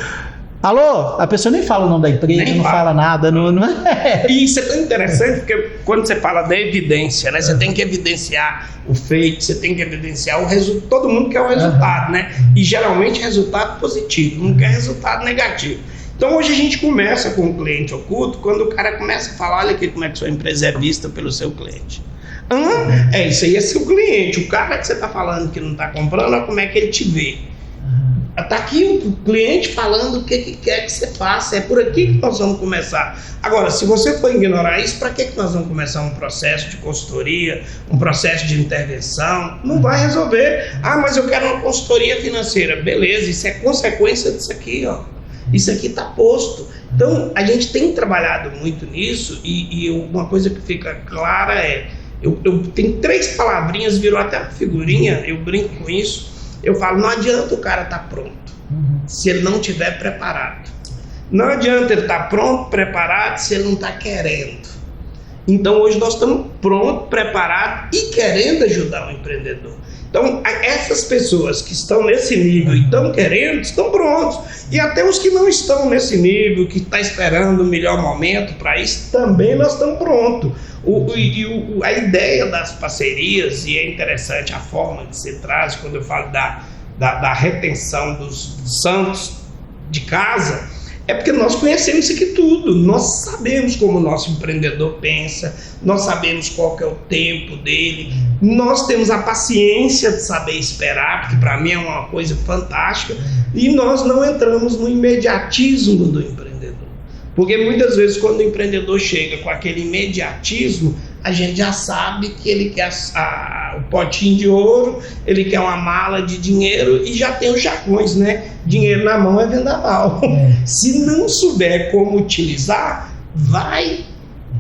alô? A pessoa nem fala o nome da empresa, nem fala nada. Não é. E isso é tão interessante, porque quando você fala da evidência, né? Você tem que evidenciar o feito, você tem que evidenciar o resultado. Todo mundo quer o resultado, né? E geralmente resultado positivo, não quer resultado negativo. Então hoje a gente começa com o cliente oculto quando o cara começa a falar: olha aqui como é que sua empresa é vista pelo seu cliente. Isso aí é seu cliente. O cara que você está falando que não está comprando, olha como é que ele te vê. Está aqui o cliente falando o que quer que você faça. É por aqui que nós vamos começar. Agora, se você for ignorar isso, para que nós vamos começar um processo de consultoria, um processo de intervenção? Não vai resolver. Mas eu quero uma consultoria financeira. Beleza, isso é consequência disso aqui, ó. Isso aqui está posto. Então, a gente tem trabalhado muito nisso, e uma coisa que fica clara Eu tenho 3 palavrinhas, virou até uma figurinha, eu brinco com isso. Eu falo, não adianta o cara estar pronto, se ele não estiver preparado. Não adianta ele estar pronto, preparado, se ele não está querendo. Então hoje nós estamos prontos, preparados e querendo ajudar o empreendedor. Então essas pessoas que estão nesse nível e estão querendo, estão prontos. E até os que não estão nesse nível, que estão esperando o melhor momento para isso, também nós estamos prontos. A ideia das parcerias, e é interessante a forma que se traz, quando eu falo da retenção dos santos de casa, é porque nós conhecemos isso aqui tudo, nós sabemos como o nosso empreendedor pensa, nós sabemos qual que é o tempo dele, nós temos a paciência de saber esperar, porque para mim é uma coisa fantástica, e nós não entramos no imediatismo do empreendedor. Porque muitas vezes quando o empreendedor chega com aquele imediatismo, a gente já sabe que ele quer o potinho de ouro, ele quer uma mala de dinheiro e já tem os jargões, né? Dinheiro na mão é vendaval. Se não souber como utilizar, vai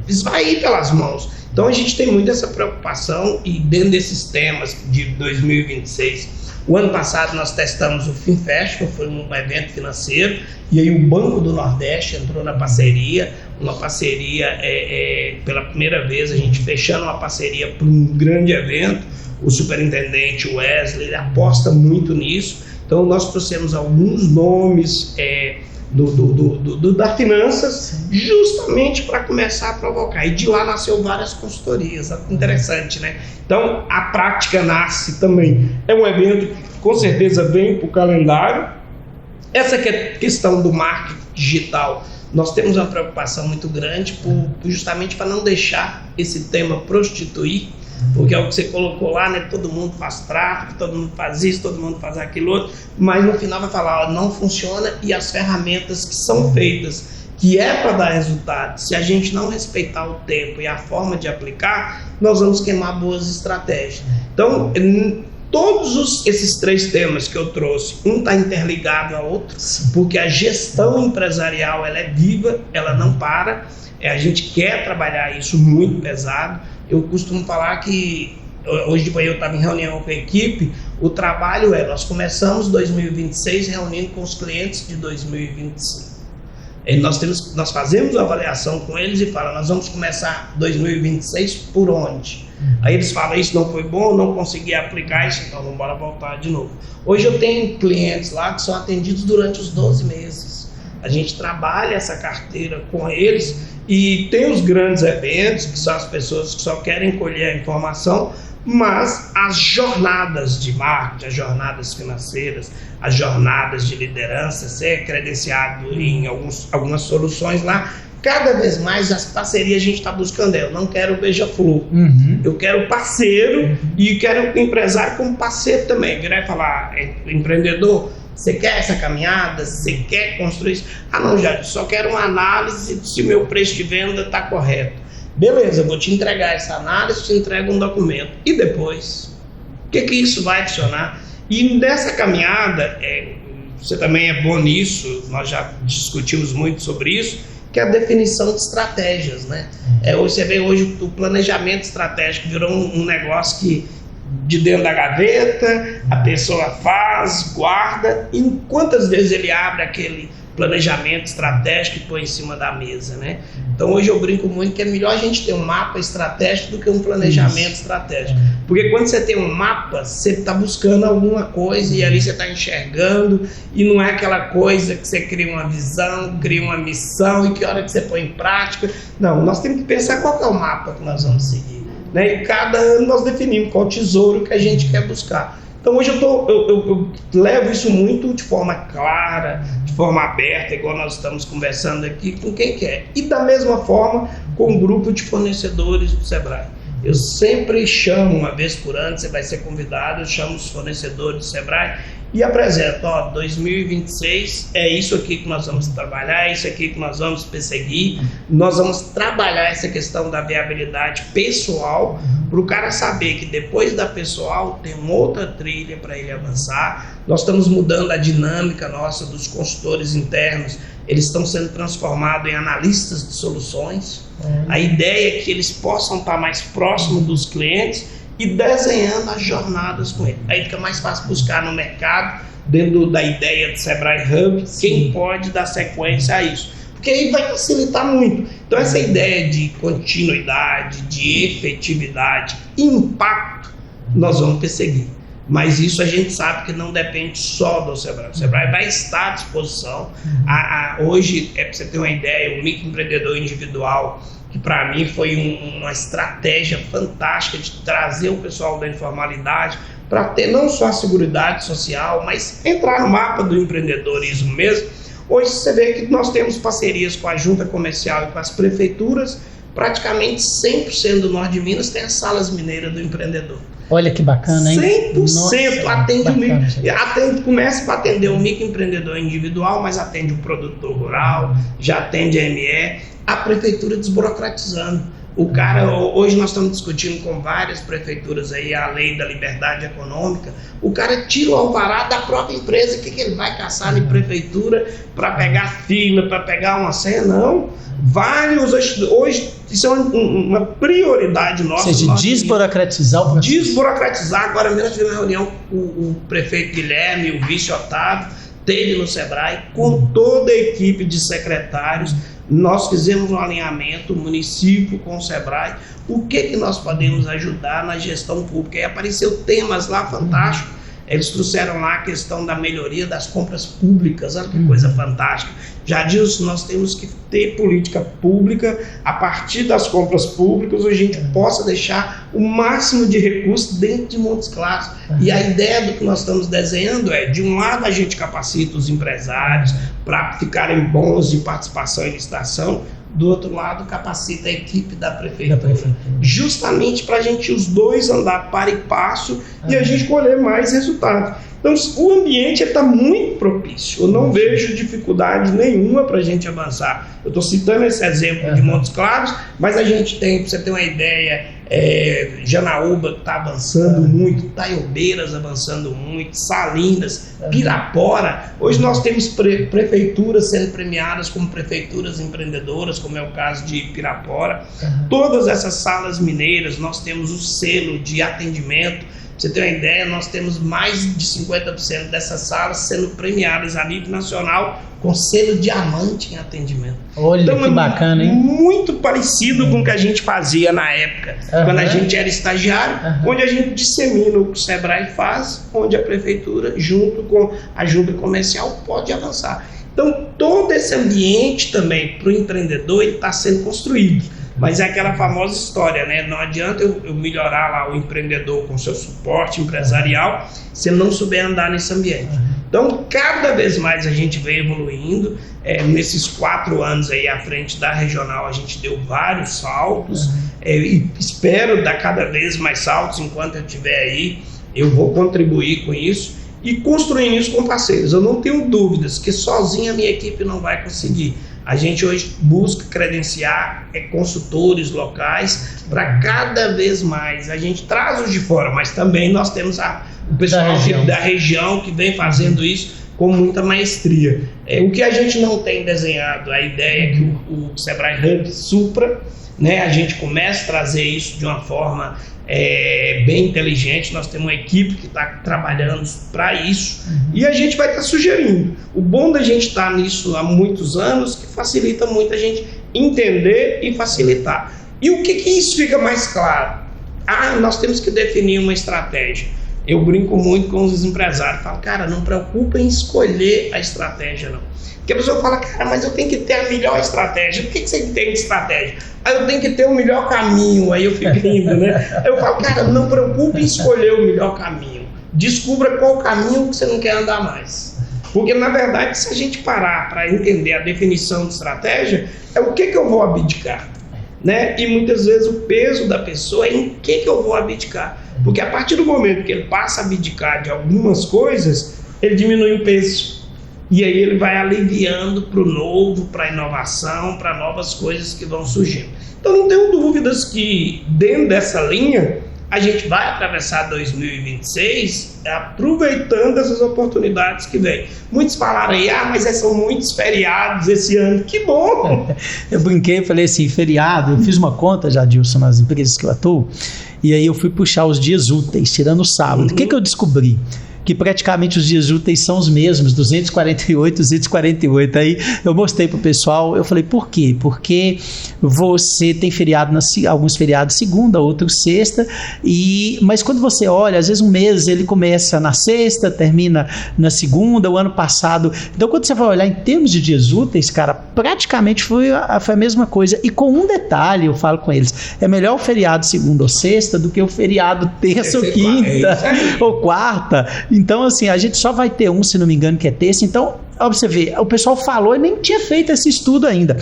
esvair pelas mãos. Então a gente tem muito essa preocupação, e dentro desses temas de 2026, o ano passado nós testamos o FinFest, que foi um evento financeiro, e aí o Banco do Nordeste entrou na parceria, uma parceria, pela primeira vez a gente fechando uma parceria para um grande evento. O superintendente Wesley, ele aposta muito nisso. Então nós trouxemos alguns nomes da finanças, justamente para começar a provocar, e de lá nasceu várias consultorias. Interessante, né? Então a prática nasce também, é um evento que com certeza vem para o calendário. Essa questão do marketing digital, nós temos uma preocupação muito grande, justamente para não deixar esse tema prostituir, porque é o que você colocou lá, né? Todo mundo faz tráfego, todo mundo faz isso, todo mundo faz aquilo outro, mas no final vai falar, ó, não funciona, e as ferramentas que são feitas, que é para dar resultado, se a gente não respeitar o tempo e a forma de aplicar, nós vamos queimar boas estratégias. Então, todos esses 3 temas que eu trouxe, um está interligado ao outro, porque a gestão empresarial ela é viva, ela não para, a gente quer trabalhar isso muito pesado. Eu costumo falar que, hoje de manhã eu estava em reunião com a equipe, o trabalho nós começamos 2026 reunindo com os clientes de 2025. Nós fazemos a avaliação com eles e falamos, nós vamos começar 2026 por onde? Aí eles falam, isso não foi bom, não consegui aplicar isso, então vamos embora voltar de novo. Hoje eu tenho clientes lá que são atendidos durante os 12 meses. A gente trabalha essa carteira com eles, e tem os grandes eventos, que são as pessoas que só querem colher a informação, mas as jornadas de marketing, as jornadas financeiras, as jornadas de liderança, ser credenciado em algumas soluções lá, cada vez mais as parcerias a gente está buscando. Eu não quero beija-flor, eu quero parceiro, e quero o empresário como parceiro também. Eu queria falar, empreendedor, você quer essa caminhada? Você quer construir isso? Ah não, já só quero uma análise se o meu preço de venda está correto. Beleza, eu vou te entregar essa análise, te entrego um documento. E depois? O que isso vai adicionar? E nessa caminhada, você também é bom nisso, nós já discutimos muito sobre isso, que é a definição de estratégias, né? Você vê hoje o planejamento estratégico virou um negócio que de dentro da gaveta, a pessoa faz, guarda, e quantas vezes ele abre aquele planejamento estratégico e põe em cima da mesa, né? Então hoje eu brinco muito que é melhor a gente ter um mapa estratégico do que um planejamento estratégico, porque quando você tem um mapa, você está buscando alguma coisa e ali você está enxergando, e não é aquela coisa que você cria uma visão, cria uma missão e que hora que você põe em prática. Não, nós temos que pensar qual que é o mapa que nós vamos seguir, né? E cada ano nós definimos qual tesouro que a gente quer buscar. Então hoje eu levo isso muito de forma clara, de forma aberta, igual nós estamos conversando aqui, com quem quer. E da mesma forma com o grupo de fornecedores do Sebrae. Eu sempre chamo, uma vez por ano, você vai ser convidado, eu chamo os fornecedores do Sebrae e apresento, 2026 é isso aqui que nós vamos trabalhar, é isso aqui que nós vamos perseguir, nós vamos trabalhar essa questão da viabilidade pessoal, para o cara saber que depois da pessoal tem uma outra trilha para ele avançar. Nós estamos mudando a dinâmica nossa dos consultores internos, eles estão sendo transformados em analistas de soluções. A ideia é que eles possam estar mais próximos dos clientes e desenhando as jornadas com ele. Aí fica mais fácil buscar no mercado, dentro da ideia do Sebrae Hub, quem pode dar sequência a isso. Porque aí vai facilitar muito. Então essa ideia de continuidade, de efetividade, impacto, nós vamos perseguir. Mas isso a gente sabe que não depende só do Sebrae. O Sebrae vai estar à disposição. Hoje, para você ter uma ideia, o microempreendedor individual, que para mim foi uma estratégia fantástica de trazer o pessoal da informalidade para ter não só a seguridade social, mas entrar no mapa do empreendedorismo mesmo. Hoje você vê que nós temos parcerias com a Junta Comercial e com as prefeituras. Praticamente 100% do Norte de Minas tem as salas mineiras do empreendedor. Olha que bacana, hein? 100% Nossa, atende bacana, começa para atender o microempreendedor individual, mas atende o produtor rural, já atende a ME, a prefeitura desburocratizando. O cara, hoje nós estamos discutindo com várias prefeituras aí a lei da liberdade econômica. O cara tira o alvará da própria empresa, o que ele vai caçar na prefeitura para pegar fila, para pegar uma senha? Não. Hoje isso é uma prioridade nossa. Ou seja, desburocratizar o processo. Desburocratizar. Agora mesmo nós tivemos uma reunião com o prefeito Guilherme, o vice Otávio, teve no Sebrae, com toda a equipe de secretários. Nós fizemos um alinhamento, o município com o Sebrae, o que nós podemos ajudar na gestão pública. E apareceu temas lá fantásticos. Eles trouxeram lá a questão da melhoria das compras públicas, olha que coisa fantástica. Já disse, nós temos que ter política pública, a partir das compras públicas, a gente possa deixar o máximo de recursos dentro de Montes Claros. E a ideia do que nós estamos desenhando é, de um lado a gente capacita os empresários para ficarem bons em participação e licitação, do outro lado capacita a equipe da prefeitura. Justamente para a gente os dois andar par e passo e a gente colher mais resultados. Então o ambiente está muito propício, eu não vejo dificuldade nenhuma para a gente avançar. Eu estou citando esse exemplo de Montes Claros, mas a gente tem, para você ter uma ideia, Janaúba está avançando muito, Taiobeiras avançando muito, Salinas, Pirapora. Hoje nós temos prefeituras sendo premiadas como prefeituras empreendedoras, como é o caso de Pirapora. Todas essas salas mineiras, nós temos o selo de atendimento. Pra você ter uma ideia, nós temos mais de 50% dessas salas sendo premiadas a nível nacional com selo diamante em atendimento. Olha, então, que bacana, hein? Muito parecido com o que a gente fazia na época, quando a gente era estagiário, onde a gente dissemina o que o Sebrae faz, onde a prefeitura, junto com a Junta Comercial, pode avançar. Então, todo esse ambiente também para o empreendedor está sendo construído. Mas é aquela famosa história, né? Não adianta eu melhorar lá o empreendedor com seu suporte empresarial se ele não souber andar nesse ambiente. Então, cada vez mais a gente vem evoluindo. Nesses 4 anos aí à frente da regional, a gente deu vários saltos. E espero dar cada vez mais saltos. Enquanto eu estiver aí, eu vou contribuir com isso. E construindo isso com parceiros. Eu não tenho dúvidas que sozinha a minha equipe não vai conseguir. A gente hoje busca credenciar consultores locais para cada vez mais. A gente traz os de fora, mas também nós temos o pessoal da região que vem fazendo isso com muita maestria. O que a gente não tem desenhado, a ideia é que o Sebrae Hub supra, né? A gente começa a trazer isso de uma forma bem inteligente. Nós temos uma equipe que está trabalhando para isso e a gente vai estar sugerindo. O bom da gente estar nisso há muitos anos que facilita muito a gente entender e facilitar. E o que isso fica mais claro? Nós temos que definir uma estratégia. Eu brinco muito com os empresários, falo, cara, não preocupa em escolher a estratégia não. Porque a pessoa fala, cara, mas eu tenho que ter a melhor estratégia. O que você entende de estratégia? Eu tenho que ter o melhor caminho. Aí eu fico rindo, né? Eu falo, cara, não preocupe em escolher o melhor caminho. Descubra qual caminho que você não quer andar mais. Porque, na verdade, se a gente parar para entender a definição de estratégia, é o que eu vou abdicar, né? E muitas vezes o peso da pessoa é em que eu vou abdicar. Porque a partir do momento que ele passa a abdicar de algumas coisas, ele diminui o peso. E aí ele vai aliviando para o novo, para a inovação, para novas coisas que vão surgindo. Então não tenho dúvidas que dentro dessa linha a gente vai atravessar 2026 aproveitando essas oportunidades que vem. Muitos falaram aí, mas são muitos feriados esse ano. Que bom! Eu brinquei, falei assim, feriado, eu fiz uma conta, Jadilson, nas empresas que eu atuo, e aí eu fui puxar os dias úteis, tirando o sábado. O que eu descobri? Que praticamente os dias úteis são os mesmos, 248, 248. Aí eu mostrei para o pessoal, eu falei, por quê? Porque você tem feriado, alguns feriados segunda, outros sexta, mas quando você olha, às vezes um mês ele começa na sexta, termina na segunda, o ano passado. Então quando você vai olhar em termos de dias úteis, cara, praticamente foi a mesma coisa. E com um detalhe, eu falo com eles, é melhor o feriado segunda ou sexta do que o feriado terça ou quinta ou quarta. Então, assim, a gente só vai ter um, se não me engano, que é terça. Então, ó, você vê, o pessoal falou e nem tinha feito esse estudo ainda.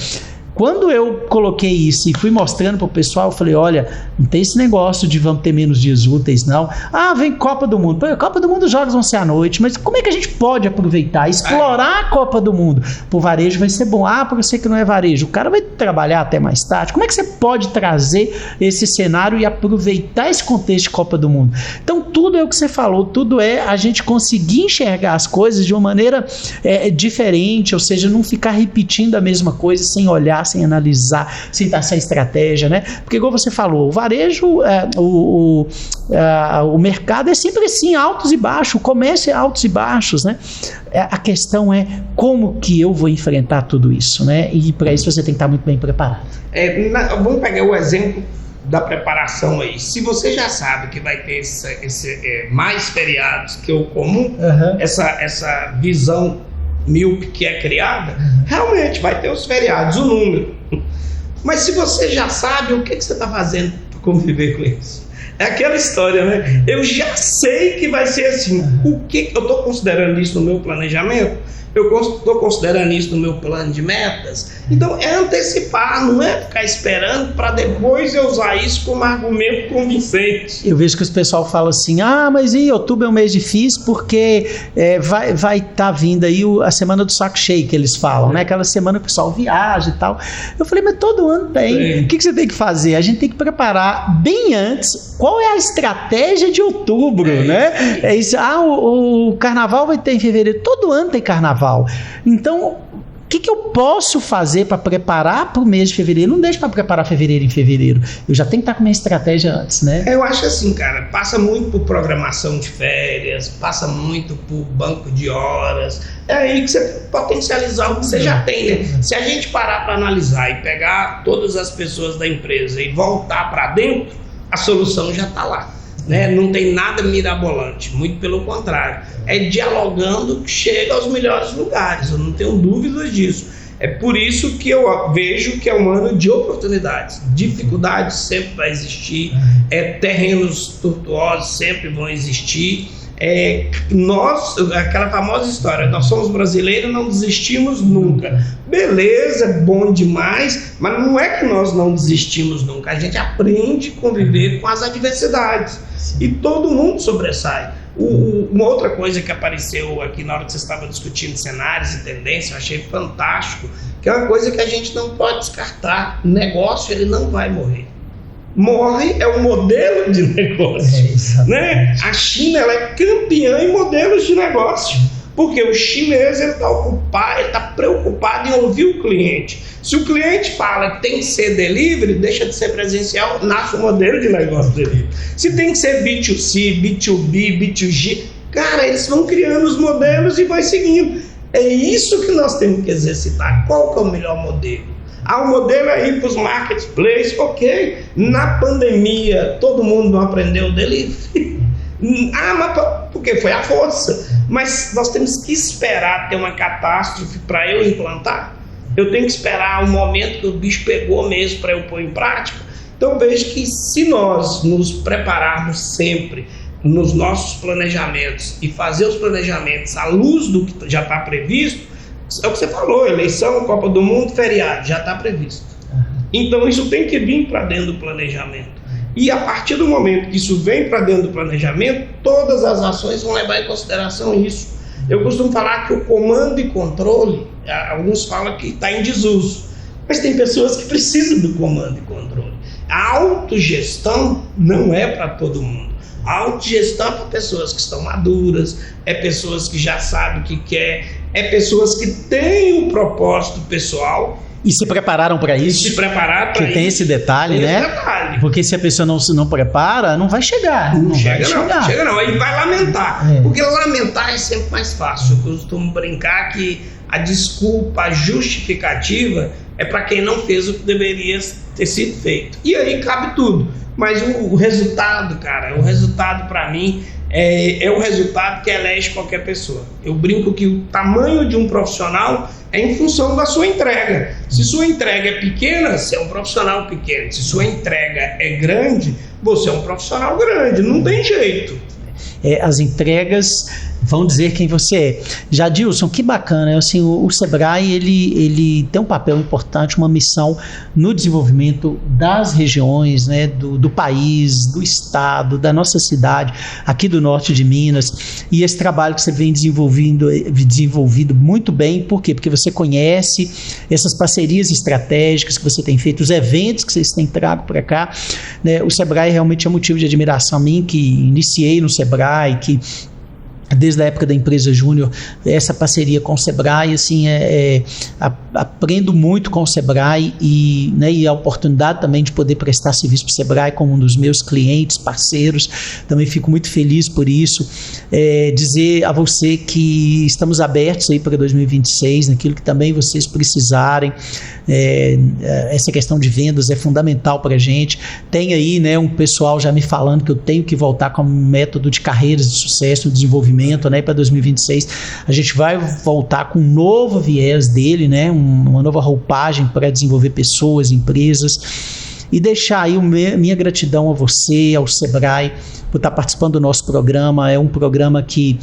Quando eu coloquei isso e fui mostrando para o pessoal, eu falei, olha, não tem esse negócio de vamos ter menos dias úteis, não. Vem Copa do Mundo. Pô, Copa do Mundo os jogos vão ser à noite, mas como é que a gente pode aproveitar, explorar a Copa do Mundo? Para o varejo vai ser bom. Para você que não é varejo, o cara vai trabalhar até mais tarde. Como é que você pode trazer esse cenário e aproveitar esse contexto de Copa do Mundo? Então, tudo é o que você falou, tudo é a gente conseguir enxergar as coisas de uma maneira diferente, ou seja, não ficar repetindo a mesma coisa sem olhar, sem analisar, sem dar essa estratégia, né? Porque igual você falou, o varejo, o mercado é sempre assim, altos e baixos, o comércio é altos e baixos, né? A questão é como que eu vou enfrentar tudo isso, né? E para isso você tem que estar muito bem preparado. Vamos pegar o exemplo da preparação aí. Se você já sabe que vai ter mais feriados que o comum, essa visão míope que é criada, realmente vai ter os feriados, o número. Mas se você já sabe, o que você está fazendo para conviver com isso? É aquela história, né? Eu já sei que vai ser assim. O que eu estou considerando isso no meu planejamento? Eu estou considerando isso no meu plano de metas? Então é antecipar, não é ficar esperando para depois eu usar isso como argumento convincente. Eu vejo que os pessoal fala assim, mas outubro é um mês difícil porque vai estar vindo aí a semana do saco cheio, que eles falam, né? Aquela semana que o pessoal viaja e tal. Eu falei, mas todo ano tem. O que você tem que fazer? A gente tem que preparar bem antes qual é a estratégia de outubro, né? É isso. O carnaval vai ter em fevereiro. Todo ano tem carnaval. Então, o que eu posso fazer para preparar para o mês de fevereiro? Não deixe para preparar fevereiro em fevereiro. Eu já tenho que estar com a minha estratégia antes, né? Eu acho assim, cara, passa muito por programação de férias, passa muito por banco de horas. É aí que você potencializar o que você já tem, né? Se a gente parar para analisar e pegar todas as pessoas da empresa e voltar para dentro, a solução já está lá. Né? Não tem nada mirabolante, muito pelo contrário, é dialogando que chega aos melhores lugares, eu não tenho dúvidas disso. É por isso que eu vejo que é um ano de oportunidades. Dificuldades sempre vai existir, terrenos tortuosos sempre vão existir. Aquela famosa história, nós somos brasileiros, não desistimos nunca. Beleza, bom demais, mas não é que nós não desistimos nunca, a gente aprende a conviver com as adversidades. E todo mundo sobressai. Uma outra coisa que apareceu aqui na hora que você estava discutindo cenários e tendências, eu achei fantástico, que é uma coisa que a gente não pode descartar. O negócio, ele não vai morrer. Morre é um modelo de negócio, né? A China, ela é campeã em modelos de negócio, porque o chinês está preocupado em ouvir o cliente. Se o cliente fala que tem que ser delivery, deixa de ser presencial, nasce um modelo de negócio delivery. Se tem que ser B2C, B2B, B2G, cara, eles vão criando os modelos e vai seguindo. É isso que nós temos que exercitar. Qual que é o melhor modelo? O modelo é ir para os marketplaces, ok. Na pandemia, todo mundo não aprendeu delivery. Mas porque foi a força. Mas nós temos que esperar ter uma catástrofe para eu implantar. Eu tenho que esperar o momento que o bicho pegou mesmo para eu pôr em prática. Então vejo que se nós nos prepararmos sempre nos nossos planejamentos e fazer os planejamentos à luz do que já está previsto, é o que você falou, eleição, Copa do Mundo, feriado, já está previsto. Então isso tem que vir para dentro do planejamento. E a partir do momento que isso vem para dentro do planejamento, todas as ações vão levar em consideração isso. Eu costumo falar que o comando e controle, alguns falam que está em desuso, mas tem pessoas que precisam do comando e controle. A autogestão não é para todo mundo. A autogestão é para pessoas que estão maduras, é pessoas que já sabem o que quer, é pessoas que têm um propósito pessoal. E se prepararam para isso? Se prepararam para isso. Que tem esse detalhe, né? Detalhe. Porque se a pessoa não se prepara, não vai chegar. Não chega não. Aí vai lamentar. Porque lamentar é sempre mais fácil. Eu costumo brincar que a desculpa, a justificativa é para quem não fez o que deveria ter sido feito. E aí cabe tudo. Mas o resultado, cara, o resultado para mim é o resultado que elege qualquer pessoa. Eu brinco que o tamanho de um profissional é em função da sua entrega. Se sua entrega é pequena, você é um profissional pequeno. Se sua entrega é grande, você é um profissional grande. Não tem jeito. As entregas vão dizer quem você é. Jadilson, que bacana, assim, o Sebrae ele tem um papel importante, uma missão no desenvolvimento das regiões, né, do país, do estado, da nossa cidade, aqui do norte de Minas, e esse trabalho que você vem desenvolvido muito bem. Por quê? Porque você conhece essas parcerias estratégicas que você tem feito, os eventos que vocês têm trago para cá, né? O Sebrae realmente é motivo de admiração a mim, que iniciei no Sebrae, que desde a época da empresa Júnior, essa parceria com o Sebrae, assim, aprendo muito com o Sebrae e a oportunidade também de poder prestar serviço para o Sebrae como um dos meus clientes, parceiros, também fico muito feliz por isso. Dizer a você que estamos abertos aí para 2026, naquilo que também vocês precisarem. Essa questão de vendas é fundamental para a gente. Tem aí, né, um pessoal já me falando que eu tenho que voltar com um método de carreiras de sucesso, desenvolvimento, né, para 2026. A gente vai voltar com um novo viés dele, né, uma nova roupagem para desenvolver pessoas, empresas, e deixar aí minha gratidão a você, ao Sebrae, por estar participando do nosso programa. É um programa que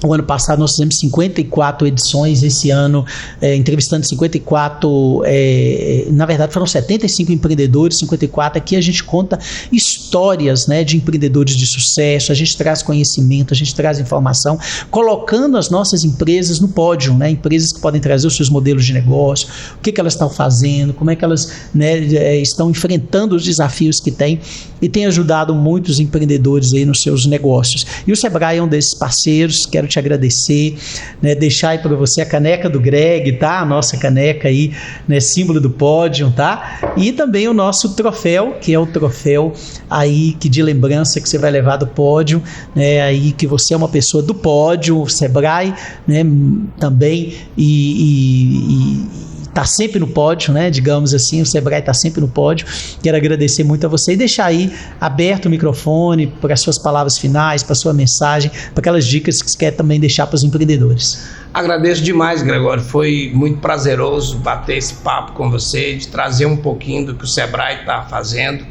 o ano passado nós fizemos 54 edições, esse ano entrevistando 54, na verdade foram 75 empreendedores, 54, aqui a gente conta histórias, né, de empreendedores de sucesso, a gente traz conhecimento, a gente traz informação, colocando as nossas empresas no pódio, né, empresas que podem trazer os seus modelos de negócio, o que elas estão fazendo, como é que elas, né, estão enfrentando os desafios que têm, e tem ajudado muitos empreendedores aí nos seus negócios. E o Sebrae é um desses parceiros. Quero te agradecer, né, deixar aí para você a caneca do Greg, tá? A nossa caneca aí, né, símbolo do pódio, tá? E também o nosso troféu, que é o troféu aí que de lembrança que você vai levar do pódio, né? Aí que você é uma pessoa do pódio, o Sebrae, né, também, e está sempre no pódio, né? Digamos assim, o Sebrae está sempre no pódio. Quero agradecer muito a você e deixar aí aberto o microfone para as suas palavras finais, para a sua mensagem, para aquelas dicas que você quer também deixar para os empreendedores. Agradeço demais, Gregório. Foi muito prazeroso bater esse papo com você, de trazer um pouquinho do que o Sebrae está fazendo.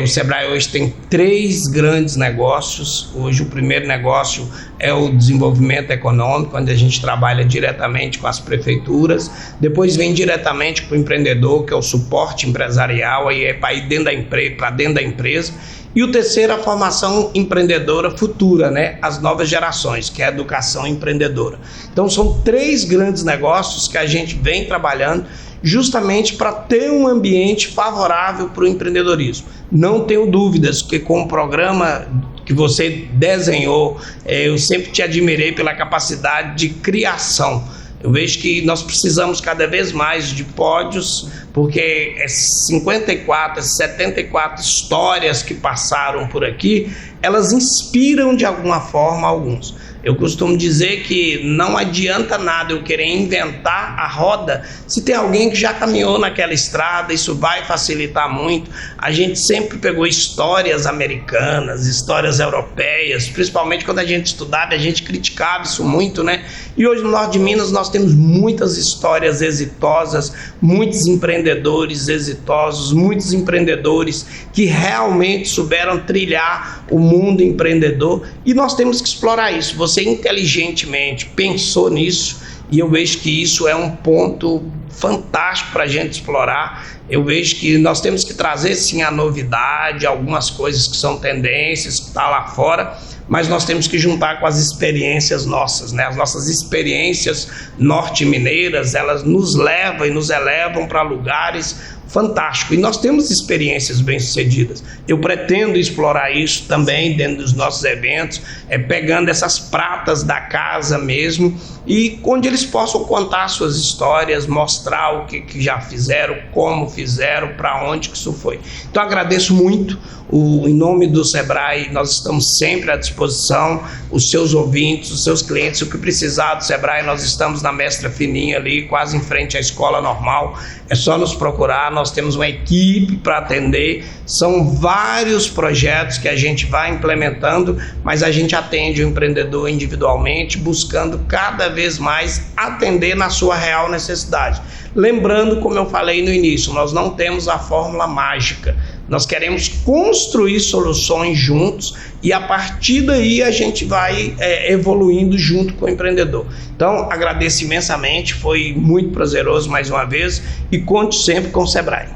O Sebrae hoje tem 3 grandes negócios. Hoje o primeiro negócio é o desenvolvimento econômico, onde a gente trabalha diretamente com as prefeituras. Depois vem diretamente para o empreendedor, que é o suporte empresarial, aí é para ir para dentro da empresa. E o terceiro, a formação empreendedora futura, né? As novas gerações, que é a educação empreendedora. Então são 3 grandes negócios que a gente vem trabalhando justamente para ter um ambiente favorável para o empreendedorismo. Não tenho dúvidas que com o programa que você desenhou, eu sempre te admirei pela capacidade de criação. Eu vejo que nós precisamos cada vez mais de pódios, porque 54, 74 histórias que passaram por aqui, elas inspiram de alguma forma alguns. Eu costumo dizer que não adianta nada eu querer inventar a roda se tem alguém que já caminhou naquela estrada. Isso vai facilitar muito. A gente sempre pegou histórias americanas, histórias europeias, principalmente quando a gente estudava, a gente criticava isso muito, né? E hoje no norte de Minas nós temos muitas histórias exitosas, muitos empreendedores exitosos, muitos empreendedores que realmente souberam trilhar o mundo empreendedor, e nós temos que explorar isso. Você inteligentemente pensou nisso e eu vejo que isso é um ponto fantástico para a gente explorar. Eu vejo que nós temos que trazer sim a novidade, algumas coisas que são tendências, que está lá fora, mas nós temos que juntar com as experiências nossas, né? As nossas experiências norte-mineiras, elas nos levam e nos elevam para lugares fantástico, e nós temos experiências bem-sucedidas. Eu pretendo explorar isso também dentro dos nossos eventos, pegando essas pratas da casa mesmo, e onde eles possam contar suas histórias, mostrar o que já fizeram, como fizeram, para onde que isso foi. Então agradeço muito, em nome do Sebrae, nós estamos sempre à disposição, os seus ouvintes, os seus clientes, o que precisar do Sebrae, nós estamos na Mestra Fininha ali, quase em frente à Escola Normal, é só nos procurar, nós temos uma equipe para atender, são vários projetos que a gente vai implementando, mas a gente atende o empreendedor individualmente, buscando cada vez mais atender na sua real necessidade. Lembrando, como eu falei no início, nós não temos a fórmula mágica, nós queremos construir soluções juntos e a partir daí a gente vai evoluindo junto com o empreendedor. Então agradeço imensamente, foi muito prazeroso mais uma vez e conte sempre com o Sebrae.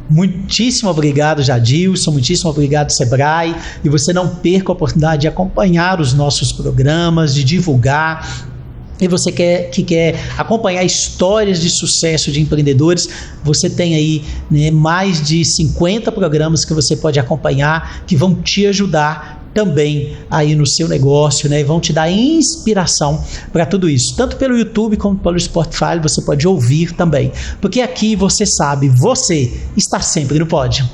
Muitíssimo obrigado, Jadilson, muitíssimo obrigado, Sebrae, e você não perca a oportunidade de acompanhar os nossos programas, de divulgar. E você que quer acompanhar histórias de sucesso de empreendedores, você tem aí, né, mais de 50 programas que você pode acompanhar, que vão te ajudar também aí no seu negócio, né, e vão te dar inspiração para tudo isso. Tanto pelo YouTube como pelo Spotify, você pode ouvir também. Porque aqui você sabe, você está sempre no pódio.